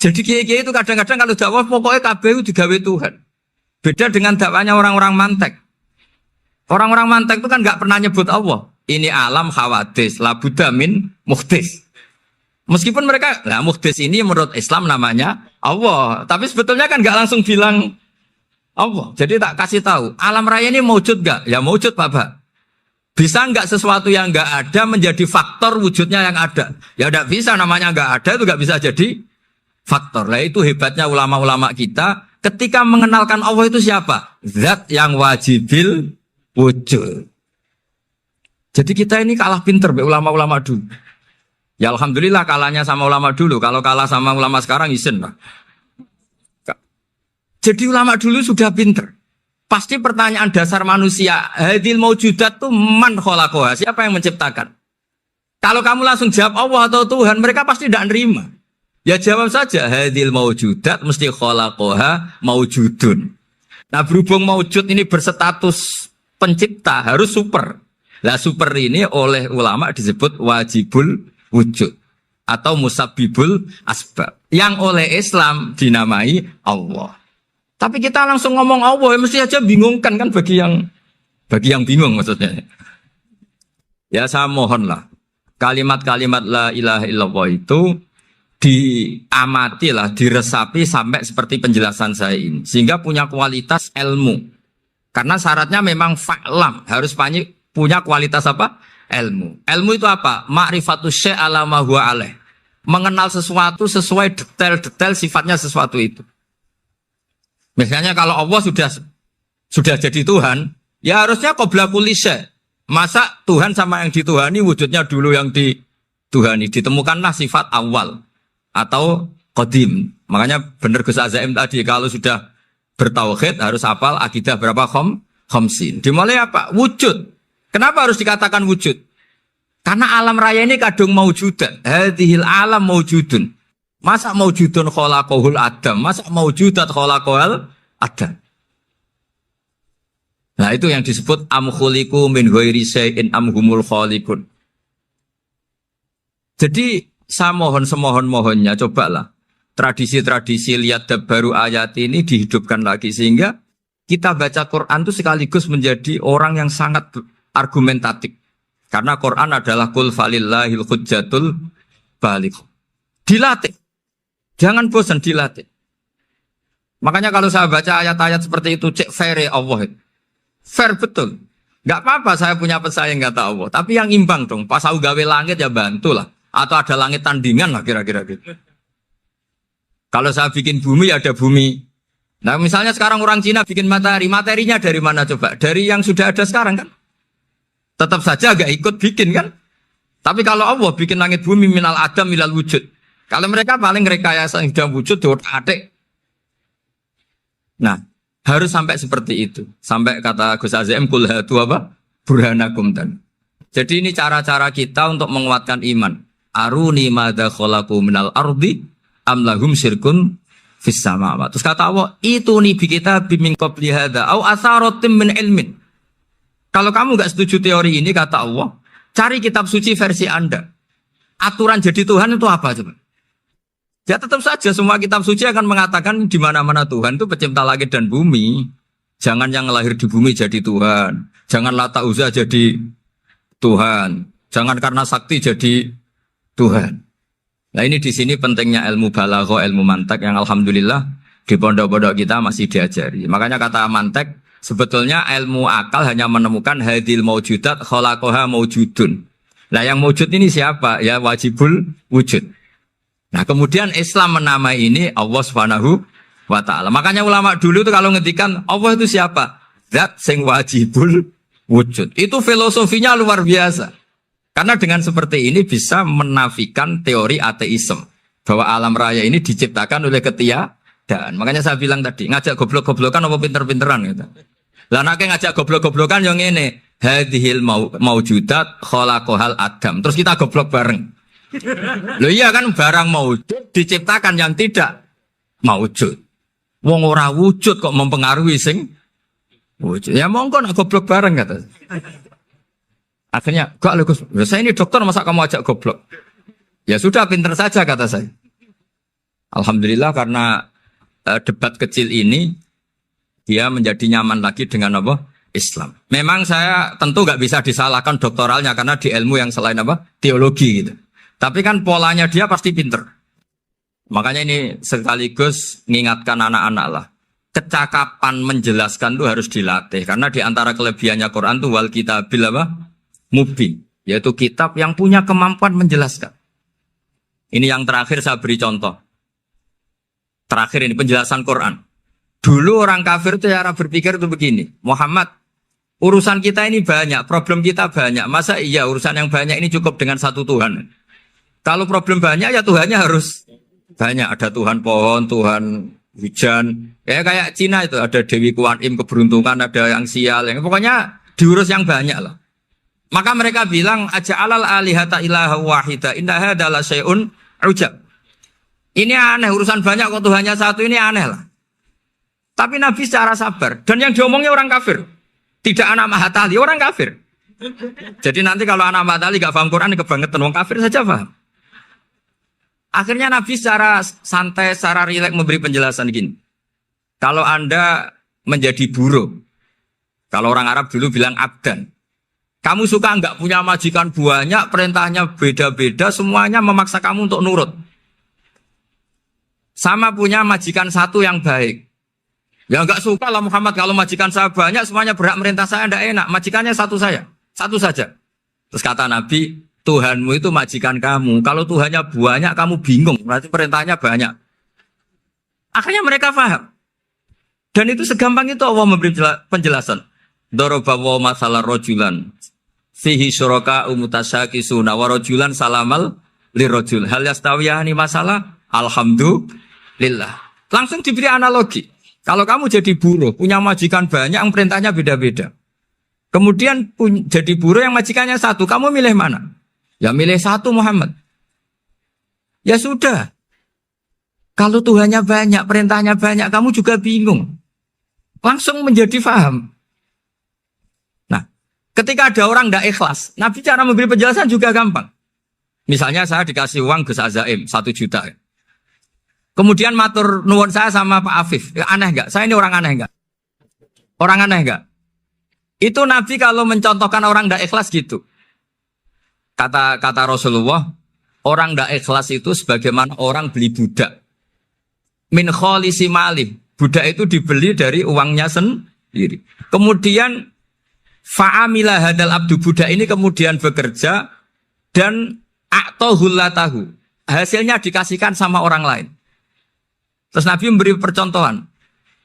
Jadi kiai-kiai itu kadang-kadang kalau dakwah pokoknya KBU digawe Tuhan. Beda dengan dakwanya orang-orang mantek. Orang-orang mantek itu kan nggak pernah nyebut Allah. Ini alam hawadis, labudamin muhdis. Meskipun mereka, nah muhdis ini menurut Islam namanya Allah. Tapi sebetulnya kan nggak langsung bilang Allah. Jadi tak kasih tahu, alam raya ini maujud nggak? Ya maujud Pak. Bisa nggak sesuatu yang nggak ada menjadi faktor wujudnya yang ada? Ya nggak bisa, namanya nggak ada itu nggak bisa jadi faktor. Nah itu hebatnya ulama-ulama kita. Ketika mengenalkan Allah itu siapa? Zat yang wajibil wujud. Jadi kita ini kalah pinter be ulama-ulama dulu. Ya alhamdulillah kalahnya sama ulama dulu. Kalau kalah sama ulama sekarang isin lah. Jadi ulama dulu sudah pinter. Pasti pertanyaan dasar manusia, hadil maujudat tuh man khalaqaha, siapa yang menciptakan? Kalau kamu langsung jawab Allah atau Tuhan, mereka pasti tidak nerima. Ya jawab saja, hadil maujudat mesti khalaqaha maujudun. Nah berhubung maujud ini berstatus pencipta, harus super. Lah super ini oleh ulama disebut wajibul wujud atau musabbibul asbab. Yang oleh Islam dinamai Allah. Tapi kita langsung ngomong Allah, ya mesti aja bingungkan kan bagi yang bingung maksudnya. Ya saya mohonlah kalimat-kalimat la ilaha illallah itu diamatilah, diresapi sampai seperti penjelasan saya ini, sehingga punya kualitas ilmu. Karena syaratnya memang fa'lam, harus punya kualitas apa? Ilmu. Ilmu itu apa? Ma'rifatus syai' ala ma huwa alaih. Mengenal sesuatu sesuai detail-detail sifatnya sesuatu itu. Misalnya kalau Allah sudah jadi Tuhan, ya harusnya qabla kulli syai'. Masa Tuhan sama yang dituhani wujudnya dulu yang dituhani. Ditemukanlah sifat awal atau qadim. Makanya benar Gus Azaim tadi, kalau sudah bertauhid harus hafal akidah berapa khamsin. Dimulai apa? Wujud. Kenapa harus dikatakan wujud? Karena alam raya ini kadung maujudan. Hadhil alam maujudun. Masa maujudun khalaqahul adam? Masa maujudat khalaqahul adam? Nah itu yang disebut am khuliqu min ghairi syai'in am humul khaliqun. Jadi saya mohon semohon-mohonnya cobalah tradisi-tradisi lihat baru ayat ini dihidupkan lagi sehingga kita baca Quran itu sekaligus menjadi orang yang sangat argumentatif. Karena Quran adalah qul falillahil hujjatul baligh. Dilatih. Jangan bosan dilatih. Makanya kalau saya baca ayat-ayat seperti itu, cek fair Allah. Fair betul. Gak apa-apa saya punya pesaing kata Allah. Tapi yang imbang dong. Pas aku gawe langit ya bantulah. Atau ada langit tandingan lah kira-kira gitu. Kalau saya bikin bumi ya ada bumi. Nah misalnya sekarang orang Cina bikin matahari. Materinya dari mana coba? Dari yang sudah ada sekarang kan? Tetap saja agak ikut bikin kan? Tapi kalau Allah bikin langit bumi minal adam minal wujud. Kalau mereka paling rekayasa yang sudah wujud adik. Nah, harus sampai seperti itu. Sampai kata Gus Azim kul hatu apa? Burhanakum dan. Jadi ini cara-cara kita untuk menguatkan iman. Aruni madza khalaqu minal ardi am lahum syirkun fis samawati. Terus kata Allah, itu nih bi kita min qabli hadza au atharatim min ilmin. Kalau kamu enggak setuju teori ini kata Allah, cari kitab suci versi Anda. Aturan jadi Tuhan itu apa coba? Ya tetap saja semua kitab suci akan mengatakan di mana-mana Tuhan itu pencipta langit dan bumi. Jangan yang lahir di bumi jadi Tuhan. Jangan Lata Uzza jadi Tuhan. Jangan karena sakti jadi Tuhan. Nah ini di sini pentingnya ilmu balaghah, ilmu mantek yang alhamdulillah di pondok-pondok kita masih diajari. Makanya kata mantek sebetulnya ilmu akal hanya menemukan hadil maujudat khalaqaha maujudun. Nah yang maujud ini siapa? Ya wajibul wujud. Nah kemudian Islam menamai ini Allah Subhanahu wa ta'ala. Makanya ulama dulu itu kalau ngetikan Allah itu siapa? Zat sing wajibul wujud. Itu filosofinya luar biasa. Karena dengan seperti ini bisa menafikan teori ateisme. Bahwa alam raya ini diciptakan oleh ketiadaan. Makanya saya bilang tadi, ngajak goblok-goblokan apa pinter-pinteran gitu. Lah nek ngajak goblok-goblokan yang ini hadhil maujudat khalaqahal adam. Terus kita goblok bareng. Loh iya kan barang maujud diciptakan yang tidak maujud. Wong ora wujud kok mempengaruhi sing Ya monggo nak goblok bareng kata. Akhirnya, gak Gus, saya ini dokter masa kamu ajak goblok? Ya sudah pinter saja kata saya. Alhamdulillah karena debat kecil ini dia menjadi nyaman lagi dengan apa? Islam. Memang saya tentu gak bisa disalahkan doktoralnya karena di ilmu yang selain apa? Teologi gitu. Tapi kan polanya dia pasti pinter. Makanya ini sekaligus mengingatkan anak-anak lah. Kecakapan menjelaskan itu harus dilatih karena di antara kelebihannya Quran itu wal kitabil apa? Mubin, yaitu kitab yang punya kemampuan menjelaskan. Ini yang terakhir saya beri contoh. Terakhir ini penjelasan Quran. Dulu orang kafir itu cara berpikir itu begini, Muhammad, urusan kita ini banyak, problem kita banyak. Masa iya urusan yang banyak ini cukup dengan satu Tuhan? Kalau problem banyak ya Tuhannya harus banyak. Ada Tuhan pohon, Tuhan hujan. Ya kayak Cina itu ada Dewi Kuan Im keberuntungan, ada yang sial, yang pokoknya diurus yang banyak lah. Maka mereka bilang aja'alal alihata ilaha wahida inna hadza la syai'un ujab. Ini aneh urusan banyak kok Tuhannya satu, ini aneh lah. Tapi Nabi secara sabar dan yang diomongnya orang kafir. Tidak anak Mahatali, orang kafir. Jadi nanti kalau anak Mahatali gak paham Quran kebangetan orang kafir saja paham. Akhirnya Nabi secara santai, secara rileks memberi penjelasan gini. Kalau Anda menjadi buruh, kalau orang Arab dulu bilang abdan, kamu suka enggak punya majikan banyak, perintahnya beda-beda, semuanya memaksa kamu untuk nurut. Sama punya majikan satu yang baik. Ya enggak suka lah Muhammad kalau majikan saya banyak, semuanya berhak merintah saya, enggak enak. Majikannya satu saya, satu saja. Terus kata Nabi, Tuhanmu itu majikan kamu. Kalau Tuhannya banyak, kamu bingung. Berarti perintahnya banyak. Akhirnya mereka paham. Dan itu segampang itu Allah memberi penjelasan. Dorobawa masalah rojulan. Fihi syuraka umutasyakisuna wa rojulan salamal lirojul. Hal yastawiyahani masalah. Alhamdulillah. Langsung diberi analogi. Kalau kamu jadi buruh, punya majikan banyak, yang perintahnya beda-beda. Kemudian jadi buruh yang majikannya satu. Kamu milih mana? Ya milih satu Muhammad. Ya sudah. Kalau Tuhannya banyak, perintahnya banyak, kamu juga bingung. Langsung menjadi faham. Nah, ketika ada orang tidak ikhlas, Nabi cara memberi penjelasan juga gampang. Misalnya saya dikasih uang Gus Azaim 1 juta. Kemudian matur nuwun saya sama Pak Afif. Ya, aneh enggak? Saya ini orang aneh enggak? Orang aneh enggak? Itu Nabi kalau mencontohkan orang tidak ikhlas gitu. Kata Rasulullah, orang tidak ikhlas itu sebagaimana orang beli budak. Min kholisi malih. Budak itu dibeli dari uangnya sendiri. Kemudian fa'amila hadal abdu, budak ini kemudian bekerja dan a'tohullatahu. Hasilnya dikasihkan sama orang lain. Terus Nabi memberi percontohan.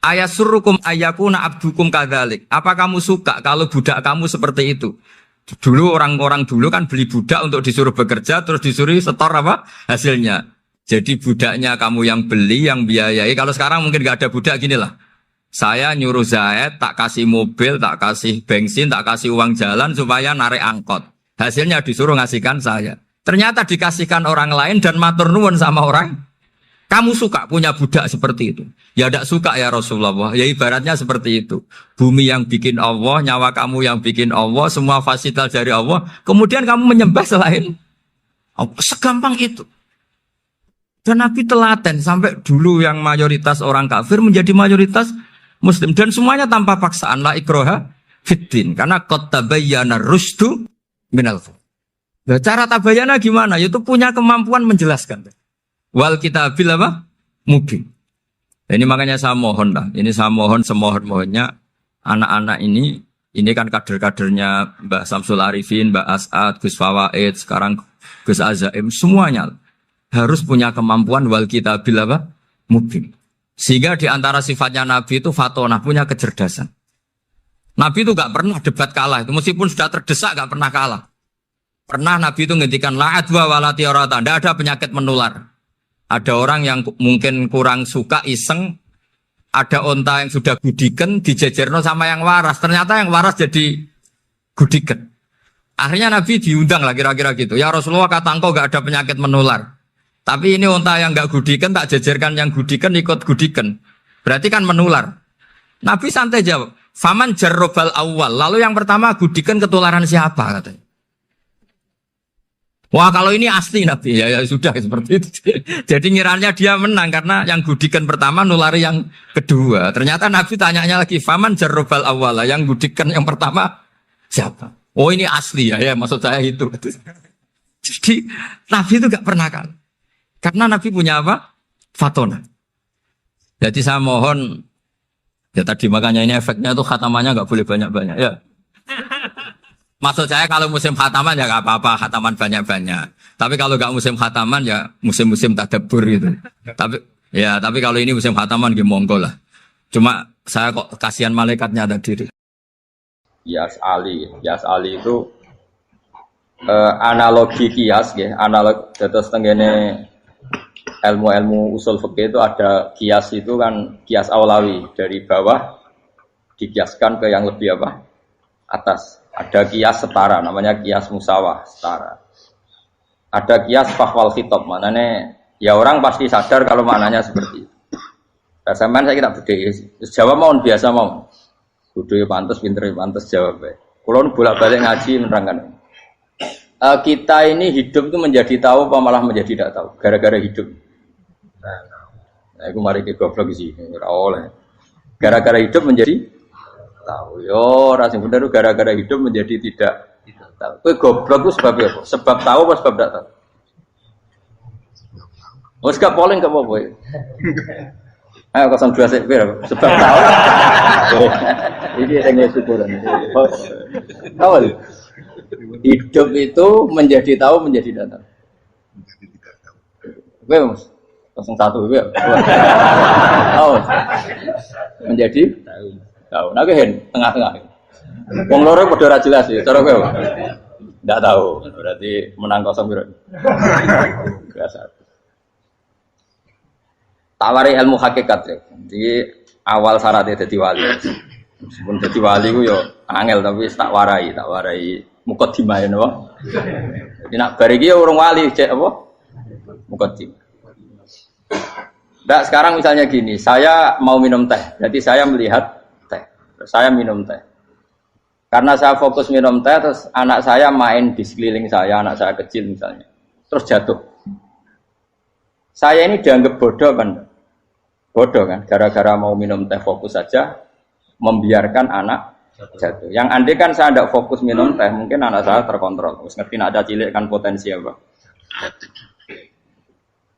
Ayasurrukum ayyakuna abdukum kadzalik. Apa kamu suka kalau budak kamu seperti itu? Dulu orang-orang dulu kan beli budak untuk disuruh bekerja, terus disuruh setor apa hasilnya. Jadi budaknya kamu yang beli, yang biayai. Kalau sekarang mungkin gak ada budak gini lah. Saya nyuruh Zaid, tak kasih mobil, tak kasih bensin, tak kasih uang jalan supaya narik angkot. Hasilnya disuruh ngasihkan saya. Ternyata dikasihkan orang lain dan matur nuwun sama orang. Kamu suka punya budak seperti itu? Ya tidak suka ya Rasulullah. Ya ibaratnya seperti itu. Bumi yang bikin Allah, nyawa kamu yang bikin Allah, semua fasilitas dari Allah. Kemudian kamu menyembah selain Allah. Segampang itu. Dan Nabi telaten sampai dulu yang mayoritas orang kafir menjadi mayoritas Muslim. Dan semuanya tanpa paksaan. La ikroha fiddin. Karena qad tabayyana rusdu minal ghayy. Nah, cara tabayana gimana? Yaitu punya kemampuan menjelaskan. Wal kitabil apa? Mubin. Ini makanya saya mohon lah. Ini saya mohon semohon-mohonnya anak-anak ini kan kader-kadernya Mbak Samsul Arifin, Mbak As'ad, Gus Fawaid, sekarang Gus Azaim, semuanya harus punya kemampuan wal kitabil apa? Mubin. Sehingga di antara sifatnya Nabi itu fatonah, punya kecerdasan. Nabi itu gak pernah debat kalah. Itu meskipun sudah terdesak gak pernah kalah. Pernah Nabi itu ngendikan la'adwa walati orata. Tidak ada penyakit menular. Ada orang yang mungkin kurang suka iseng, ada onta yang sudah gudiken dijejerno sama yang waras. Ternyata yang waras jadi gudiken. Akhirnya Nabi diundang lah kira-kira gitu. Ya Rasulullah, kata engkau gak ada penyakit menular. Tapi ini onta yang gak gudiken tak jejerkan yang gudiken ikut gudiken. Berarti kan menular. Nabi santai jawab, Faman jarrobal awal. Lalu yang pertama gudikan ketularan siapa katanya. Wah kalau ini asli Nabi ya sudah seperti itu. Jadi ngiranya dia menang karena yang gudikan pertama nulari yang kedua. Ternyata Nabi tanyanya lagi, faman jarrobal awal. Yang gudikan yang pertama siapa? Oh ini asli ya maksud saya itu. Jadi Nabi itu gak pernah kalah. Karena Nabi punya apa? Fatona. Jadi saya mohon, ya tadi makanya ini efeknya tuh khatamannya gak boleh banyak-banyak ya. Maksud saya kalau musim khataman ya gak apa-apa, khataman banyak-banyak. Tapi kalau gak musim khataman ya musim-musim tadabbur gitu. Tapi kalau ini musim khataman ya monggo lah. Cuma saya kok kasihan malaikatnya ada diri. Kias Ali itu analogi kias ya, analog terus tenggene ilmu-ilmu usul fikih itu ada kias itu kan kias aulawi dari bawah dikiaskan ke yang lebih apa? Atas. Ada kias setara, namanya kias musawah setara. Ada kias fahwal khitab, maknanya ya orang pasti sadar kalau maknanya seperti itu. Rasaman saya kira budaya, jawab mohon biasa mohon. Budaya pantas, pinter pantas jawab. Kalau bolak-balik ngaji menerangkan. Kita ini hidup itu menjadi tahu, apa malah menjadi tidak tahu, gara-gara hidup. Nah, aku mari ke goblok sih, oleh. Gara-gara hidup menjadi tahu, yo rasa bener gara-gara hidup menjadi tidak tahu. Kowe goblok itu sebab apa? Sebab tahu apa sebab tidak tahu? Wes gak polling gak apa-apa. Ayo 02 sik sebab tahu. Ini yang syukuran. Awal. Hidup itu menjadi tahu menjadi tidak tahu. Kowe Mas 01 kowe. Oh. Menjadi tahu. Nah hen tengah-tengah. Wong loro padha ora jelas ya, cara kowe. Ndak tahu. Berarti menang 0 piro. Biasa. Tawari ilmu hakikat ya. Jadi awal syaratnya dadi wali. Meskipun dadi wali ku yo angel tapi tak warai mukadimah ya napa. Jadi nak bar iki urung wali cek apa? Mukadimah. Ndak sekarang misalnya gini, saya mau minum teh. Jadi saya melihat saya minum teh. Karena saya fokus minum teh, terus anak saya main di sekeliling saya, anak saya kecil misalnya. Terus jatuh. Saya ini dianggap bodoh kan? Bodoh kan? Gara-gara mau minum teh fokus saja, membiarkan anak jatuh. Yang andai kan saya tidak fokus minum teh, mungkin anak saya terkontrol. Terus ngerti nak ada cilik kan potensi apa?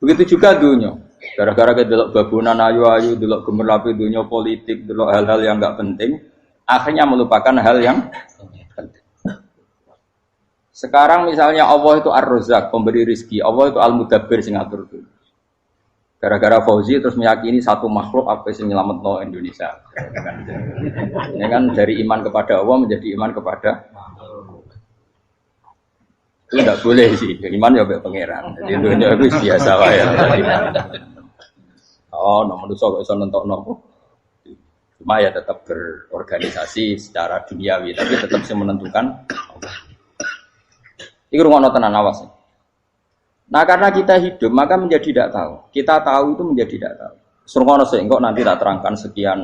Begitu juga dunia. Gara-gara kita delok babunan ayu-ayu, delok gemerlapi dunia politik, delok hal-hal yang enggak penting, akhirnya melupakan hal yang penting. Sekarang misalnya Allah itu Ar-Razzaq, pemberi rezeki, Allah itu Al-Mudabbir sing ngatur dunia. Gara-gara Fauzi terus meyakini satu makhluk apa sing nyelametno Indonesia. Ini kan dari iman kepada Allah menjadi iman kepada itu tidak boleh sih, iman ya sampai pangeran. Jadi dunia itu biasa wae. Oh, nomor itu kok iso nentokno. Cuma ya tetap berorganisasi secara duniawi, tapi tetap sih menentukan. Iku rungono tenan awas. Nah, karena kita hidup maka menjadi tidak tahu. Kita tahu itu menjadi tidak tahu. Rungono sik engko nanti tak terangkan sekian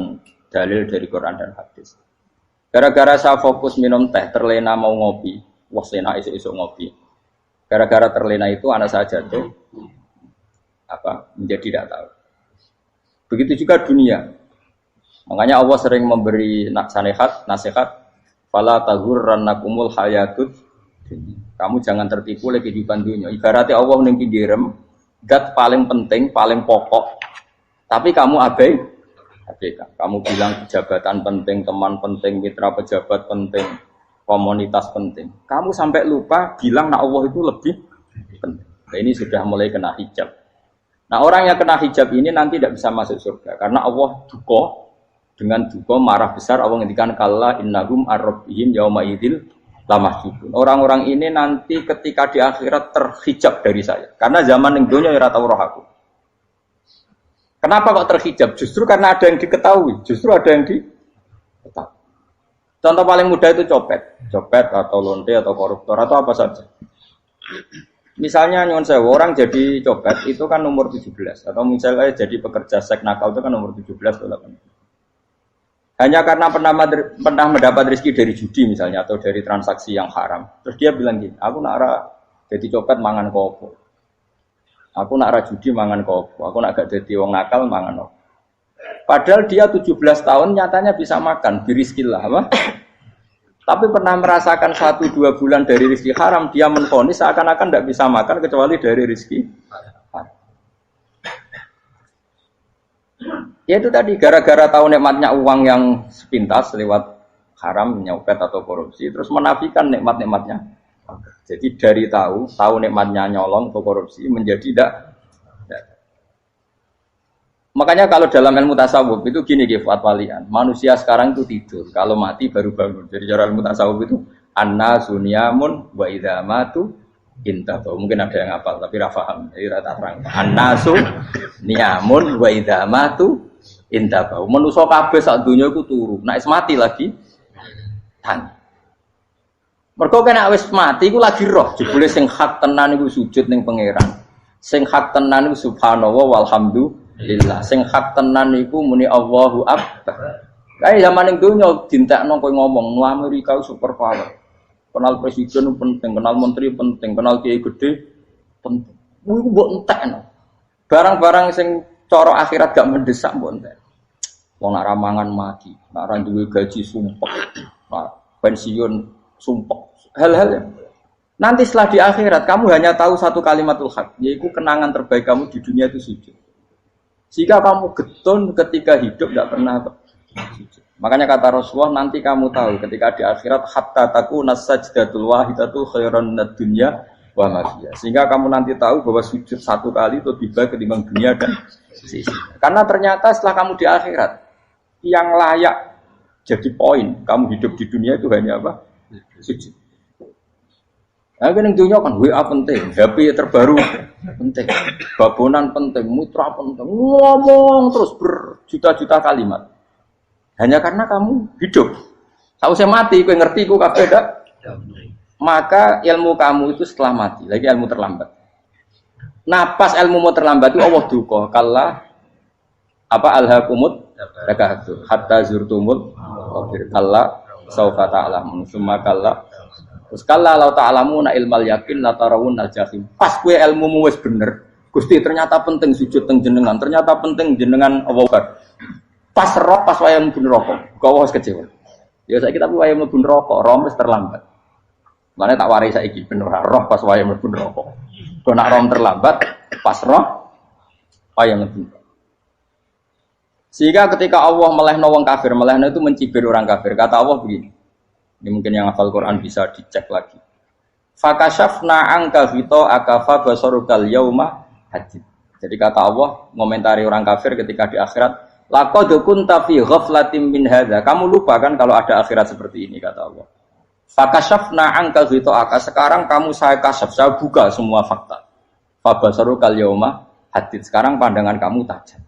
dalil dari Quran dan hadis. Gara-gara saya fokus minum teh, terlena mau ngopi, wah enak esuk-esuk ngopi. Gara-gara terlena itu anak saya jatuh menjadi tidak tahu. Begitu juga dunia. Makanya Allah sering memberi nasihat, fala taghurrannakumul hayatud. Kamu jangan tertipu oleh kehidupan dunia. Ibaratnya Allah ning pinggirem, zat paling penting, paling pokok. Tapi kamu abaikan. Kamu bilang jabatan penting, teman penting, mitra pejabat penting, komunitas penting. Kamu sampai lupa bilang Allah itu lebih penting. Nah, ini sudah mulai kena hijab. Nah, orang yang kena hijab ini nanti tidak bisa masuk surga karena Allah dengan duka marah besar. Allah ngendikan kalla innahum ar-rabbihim yauma idzil lamahjubun. Orang-orang ini nanti ketika di akhirat terhijab dari saya karena zaman ning donya ora tau roh aku. Kenapa kok terhijab? Justru karena ada yang diketahui, justru ada yang diketahui. Contoh paling mudah itu copet atau lonte atau koruptor atau apa saja. Misalnya nyuwun sewu orang jadi copet itu kan umur 17 atau misalnya jadi pekerja seks nakal itu kan umur 17 atau 18. Hanya karena pernah mendapat rezeki dari judi misalnya atau dari transaksi yang haram. Terus dia bilang gini, aku nak jadi copet mangan kopo. Aku nak judi mangan kopo. Aku nak gak jadi wong nakal mangan kopo. Padahal dia 17 tahun nyatanya bisa makan, birizkillah apa? Tapi pernah merasakan 1-2 bulan dari rezeki haram, dia menvonis seakan-akan tidak bisa makan kecuali dari rezeki haram. Ya itu tadi, gara-gara tahu nikmatnya uang yang sepintas lewat haram, nyopet atau korupsi, terus menafikan nikmat-nikmatnya. Jadi dari tahu nikmatnya nyolong atau korupsi menjadi tidak. Makanya kalau dalam ilmu tasawuf itu gini Fuad Walian, manusia sekarang itu tidur, kalau mati baru bangun. Jadi cara ilmu tasawuf itu annasu niyamun wa idza matu intabahu. Mungkin ada yang hafal tapi ra paham. Jadi rata terang. Annasu niyamun wa idza matu intabahu. Manusa kabeh sak donya iku turu, nek mati lagi tangi. Mergo kena wis mati iku lagi roh, jebule sing hak tenan iku sujud ning pangeran. Sing hak tenan iku subhanallah walhamdulillah. Sing hak tenan iku muni Allahu akbar. Kae zaman ning donya dintekno kowe ngomong, "Nu Amerika super power." Kenal presiden penting, kenal menteri penting, kenal kiai gede penting. Iku mbok entekno. Barang-barang sing cara akhirat gak mendesak mbok entek. Wong nek ramangan mati, nek ora duwe gaji sumpek, pensiun sumpek. Hal-hal ya. Nanti setelah di akhirat kamu hanya tahu satu kalimatul haq, yaitu kenangan terbaik kamu di dunia itu sujud. Jika kamu getun ketika hidup tidak pernah sujud. Makanya kata Rasulullah, nanti kamu tahu ketika di akhirat hatta takuna sajdatul wahidatu khairan minad dunya wa ma fiha. Sehingga kamu nanti tahu bahwa sujud satu kali itu lebih baik ketimbang dunia dan sisi. Karena ternyata setelah kamu di akhirat yang layak jadi poin kamu hidup di dunia itu hanya apa? Sujud. Nah, yang dunia kan WA penting, HP terbaru penting, babonan penting, mutra penting, ngomong terus berjuta-juta kalimat. Hanya karena kamu hidup. Tahu saya mati, kau ngerti, kau kabeh dak. Maka ilmu kamu itu setelah mati, lagi ilmu terlambat. Nah, pas ilmu mau terlambat itu Allah duka, kalla apa alhaqumut takahatu hatta zurtumul kalla saufa ta'lamun summa kalla. Terus kalla law ta'lamuna ilmal yakin la tarawunnal jahim. Pas kowe ilmumu wis bener, Gusti ternyata penting sujud teng jenengan, ternyata penting jenengan Allah Akbar. Pas roh pas wayang mlebu neraka, kok wis kecewa. Ya saiki tapi wayang mlebu neraka, roh wis terlambat. Mane tak warai saiki ben ora roh pas wayang mlebu neraka. Kok nak roh terlambat, pas roh wayang mlebu. Sehingga ketika Allah melehno wong kafir, melehno itu mencibir orang kafir. Kata Allah begini. Ini mungkin yang hafal Quran bisa dicek lagi. Fakashafna angka fito akafa basarukal yauma hadid. Jadi kata Allah ngomentari orang kafir ketika di akhirat, laqad kunta fi ghaflatin min hadza. Kamu lupa kan kalau ada akhirat seperti ini kata Allah. Fakashafna angka fito aka. Sekarang kamu saya kasaf, saya buka semua fakta. Fa basarukal yauma hadid. Sekarang pandangan kamu tajam.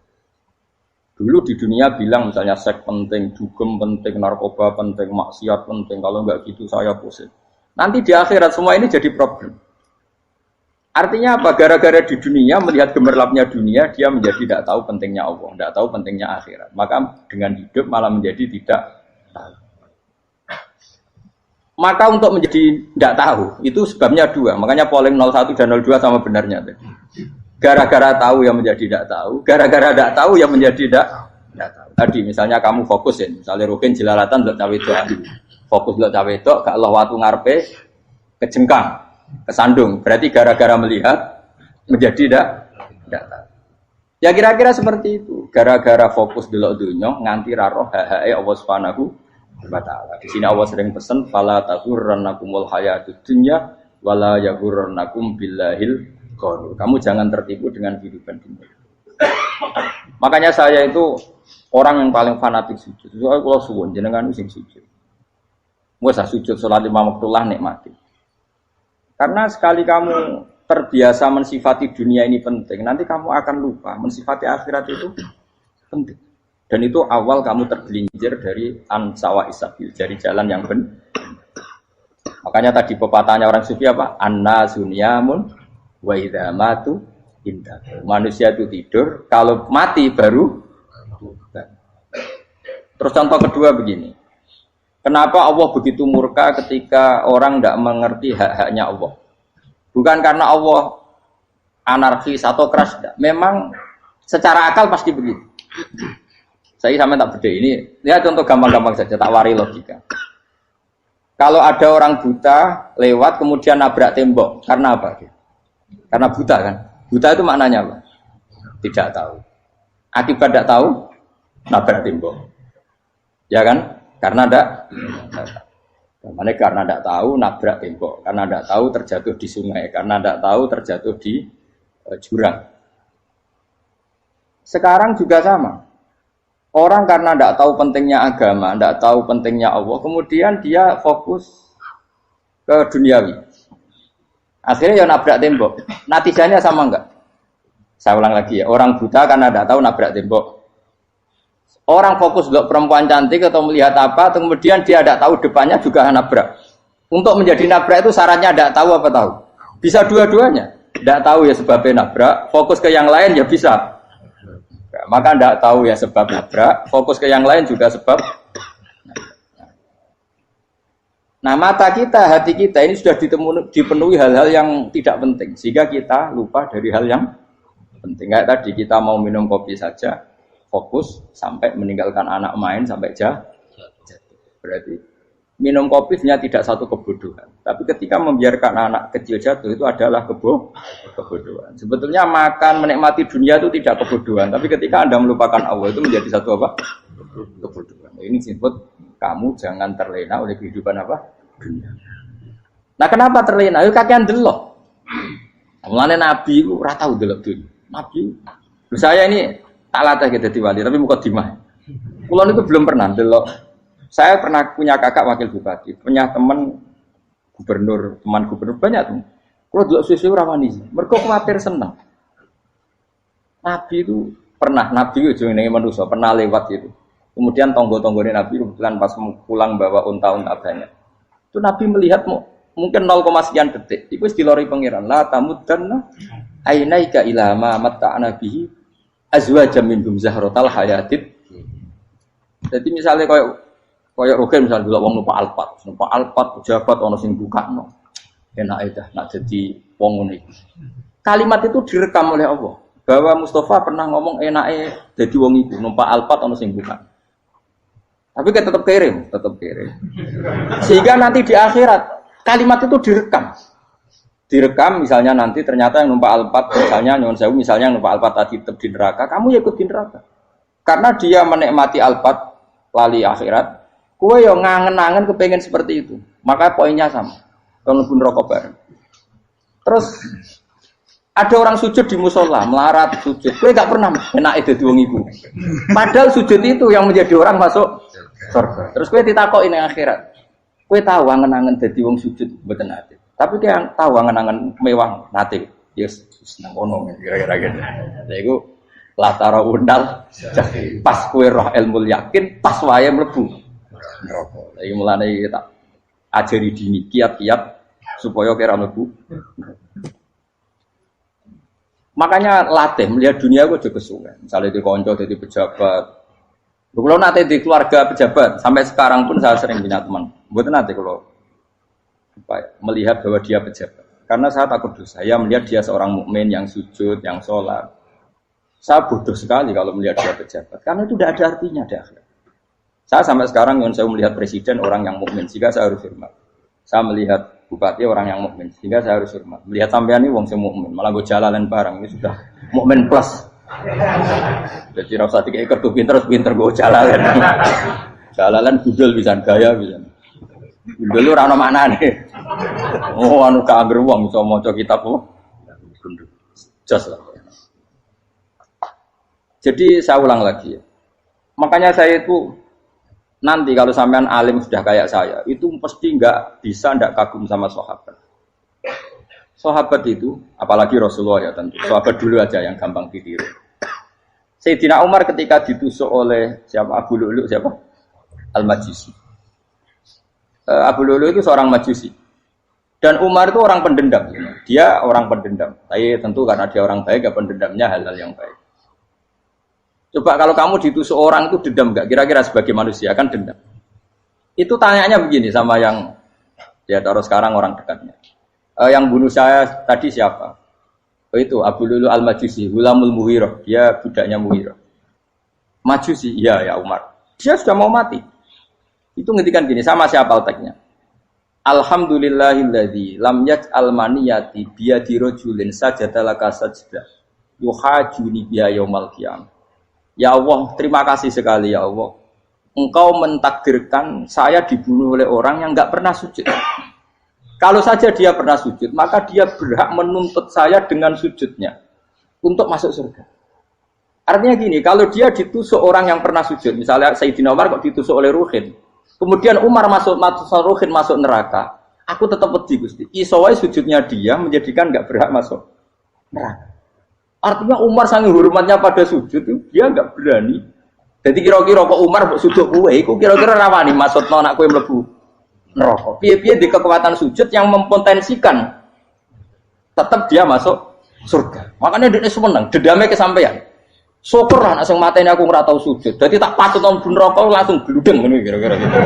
Dulu di dunia bilang misalnya seks penting, dugem penting, narkoba penting, maksiat penting. Kalau enggak gitu saya pusing. Nanti di akhirat semua ini jadi problem. Artinya apa? Gara-gara di dunia melihat gemerlapnya dunia, dia menjadi tidak tahu pentingnya Allah, tidak tahu pentingnya akhirat. Maka dengan hidup malah menjadi tidak tahu. Maka untuk menjadi tidak tahu itu sebabnya dua. Makanya polling 01 dan 02 sama benarnya. Gara-gara tahu yang menjadi tidak tahu, gara-gara tidak tahu yang menjadi tidak tahu. Tadi misalnya kamu fokusin, misalnya rukin jelalatan untuk cawe itu, fokus untuk cawe itu, gak Allah waktu ngarepe kejengkang, kesandung. Berarti gara-gara melihat menjadi tidak tahu. Ya kira-kira seperti itu. Gara-gara fokus delok dunya nganti roh hae Allah Subhanahu wa taala. Di sini Allah sering pesan fala taghurrannakumul hayatud dunya wala yaghurrannakum billahil ghurur. Kamu jangan tertipu dengan kehidupan dunia. Makanya saya itu orang yang paling fanatik sujud. Soalnya kalau suwun jenengan sing sujud. Wes sujud salat 5 waktu lah nikmati. Karena sekali kamu terbiasa mensifati dunia ini penting, nanti kamu akan lupa mensifati akhirat itu penting. Dan itu awal kamu tergelincir dari ansawa isabil, dari jalan yang benar. Makanya tadi pepatahnya orang sufi apa? An-nasunyamun wa idza matu indah. Manusia itu tidur, kalau mati baru. Terus contoh kedua begini. Kenapa Allah begitu murka ketika orang tidak mengerti hak-haknya Allah? Bukan karena Allah anarkis atau keras, tidak. Memang secara akal pasti begitu. Saya sampai tak beda ini. Lihat contoh gampang-gampang saja, tak wari logika. Kalau ada orang buta lewat kemudian nabrak tembok, karena apa? Karena buta kan? Buta itu maknanya apa? Tidak tahu. Akibat tidak tahu, nabrak tembok. Ya kan? Karena tidak. Karena tidak tahu nabrak tembok, karena tidak tahu terjatuh di sungai, karena tidak tahu terjatuh di jurang. Sekarang juga sama. Orang karena tidak tahu pentingnya agama, tidak tahu pentingnya Allah, kemudian dia fokus ke duniawi. Akhirnya ya nabrak tembok. Natijanya sama enggak? Saya ulang lagi ya. Orang buta karena tidak tahu nabrak tembok. Orang fokus untuk perempuan cantik atau melihat apa, kemudian dia tidak tahu depannya juga nabrak. Untuk menjadi nabrak itu syaratnya tidak tahu apa tahu. Bisa dua-duanya. Tidak tahu ya sebabnya nabrak, fokus ke yang lain ya bisa. Maka tidak tahu ya sebab nabrak, fokus ke yang lain juga sebab. Nah mata kita, hati kita ini sudah dipenuhi hal-hal yang tidak penting, sehingga kita lupa dari hal yang penting. Kayak tadi kita mau minum kopi saja, fokus sampai meninggalkan anak main sampai jatuh. Berarti minum kopi sebenarnya tidak satu kebodohan, tapi ketika membiarkan anak kecil jatuh itu adalah kebodohan. Sebetulnya makan menikmati dunia itu tidak kebodohan, tapi ketika Anda melupakan Allah itu menjadi satu apa? Kebodohan. Ini disebut kamu jangan terlena oleh kehidupan apa? Dunia. Nah kenapa terlena? Itu kakean delok. Mulane Nabi itu ora tau delok dunia. Nabi, saya ini tak latih gitu di wali, tapi muka dimah. Kulon itu belum pernah delok. Saya pernah punya kakak wakil bupati, punya teman gubernur banyak tuh. Kalau delok susu rawani, mereka khawatir senang. Nabi itu pernah, Nabi itu jenenge manusia pernah lewat itu. Kemudian tonggo-tonggone Nabi kebetulan pas pulang bawa unta-unta banyak. Itu Nabi melihat mungkin 0, sekian detik. Itu dilori pangeran. La tamuddanna ainaika ila ma matta'na bihi azwajan minhum zahratal hayatid. Jadi misalnya kayak Rogen misalnya dulu wong numpak Alphard pejabat ono sing bukakno. Enak dah nak jadi wong ngene. Kalimat itu direkam oleh Allah bahwa Mustafa pernah ngomong enake jadi wong iku numpak Alphard ono sing buka. Tapi kan tetap kirim. Sehingga nanti di akhirat kalimat itu direkam misalnya nanti ternyata yang numpak Alphard misalnya nyuwun sewu misalnya yang numpak Alphard tadi tetap di neraka, kamu ya ikut di neraka. Karena dia menikmati Alphard lali akhirat, kowe yo ngangen-angen kepengen seperti itu. Maka poinnya sama. Kalau pun rokok bareng. Terus ada orang sujud di musola, melarat sujud. Kowe gak pernah enake dadi wong iku. Padahal sujud itu yang menjadi orang masuk surga. Terus kowe ditakoki ning akhirat. Kowe tahu angen-angen dadi wong sujud mboten nate. Tapi kowe tahu angen-angen mewah nate. Yes, nang ono kira-kira gitu. Lha iku latara undal pas kowe roh ilmu yakin pas wae mlebu neraka. Lha iki mulane tak ajari dini kiat-kiat supaya kira mlebu. Makanya latih melihat dunia gue juga kesuwen. Misalnya di konco, jadi pejabat. Kalau nanti di keluarga pejabat, sampai sekarang pun saya sering punya teman. Buat nanti kalau melihat bahwa dia pejabat. Karena saya takut dosa. Saya melihat dia seorang mukmin yang sujud, yang sholat. Saya bodoh sekali kalau melihat dia pejabat. Karena itu tidak ada artinya di akhirat. Saya sampai sekarang yang saya melihat presiden orang yang mukmin, sehingga saya harus hormat. Saya melihat bupati orang yang mukmin, sehingga saya harus hormat. Melihat sampean ini wong sing mukmin, malah gue jalalan barang ini sudah mukmin plus. Jadi rasa tiga ekor tuh pinter gue jalalan. Jalalan budal bisa gaya bisa. Budal lu rano mana nih? Oh anu kagak wong bisa maca kitab oh. Just lah. Jadi saya ulang lagi ya. Makanya saya itu nanti kalau sampean alim sudah kayak saya, itu pasti nggak kagum sama sahabat. Sahabat itu, apalagi Rasulullah ya tentu. Sahabat dulu aja yang gampang ditiru. Sayyidina Umar ketika ditusuk oleh siapa Abu Lu'lu siapa? Al-Majusi. Abu Lu'lu itu seorang Majusi. Dan Umar itu orang pendendam. Dia orang pendendam. Tapi tentu karena dia orang baik, ya pendendamnya hal-hal yang baik. Coba kalau kamu ditusuk orang itu dendam nggak? Kira-kira sebagai manusia kan dendam. Itu tanyanya begini sama yang ya taruh sekarang orang dekatnya. Yang bunuh saya tadi siapa? Oh itu Abu Lulu Al-Majusi, Hulamul Muhirah. Dia budaknya Muhirah. Majusi, iya ya Umar. Dia sudah mau mati. Itu ngetikan gini, sama siapa alteknya? Alhamdulillahilladzi lam yaj'al maniyati biyadi rajulin sajadalaka sajdah yuhajuni biya yaumal qiyamah. Ya Allah, terima kasih sekali ya Allah. Engkau mentakdirkan saya dibunuh oleh orang yang enggak pernah sujud. Kalau saja dia pernah sujud, maka dia berhak menuntut saya dengan sujudnya untuk masuk surga. Artinya gini, kalau dia ditusuk orang yang pernah sujud, misalnya Sayyidina Umar kok ditusuk oleh Ruhin, kemudian Umar masuk Ruhin masuk neraka, aku tetap pedih Gusti. Isowai sujudnya dia menjadikan enggak berhak masuk neraka. Artinya Umar sangat hormatnya pada sujud, dia enggak berani. Jadi kira-kira kok Umar sujud kue, kok kira-kira rawani maksud anak kue mlebu neraka. Piye-piye di kekuatan sujud yang mempotensikan tetap dia masuk surga. Makanya dia seneng, dedame kesampaian. Syukur lah nek sing mateni aku ora tau sujud. Dadi tak patut nang neraka langsung gludeng ngene kira-kira gitu.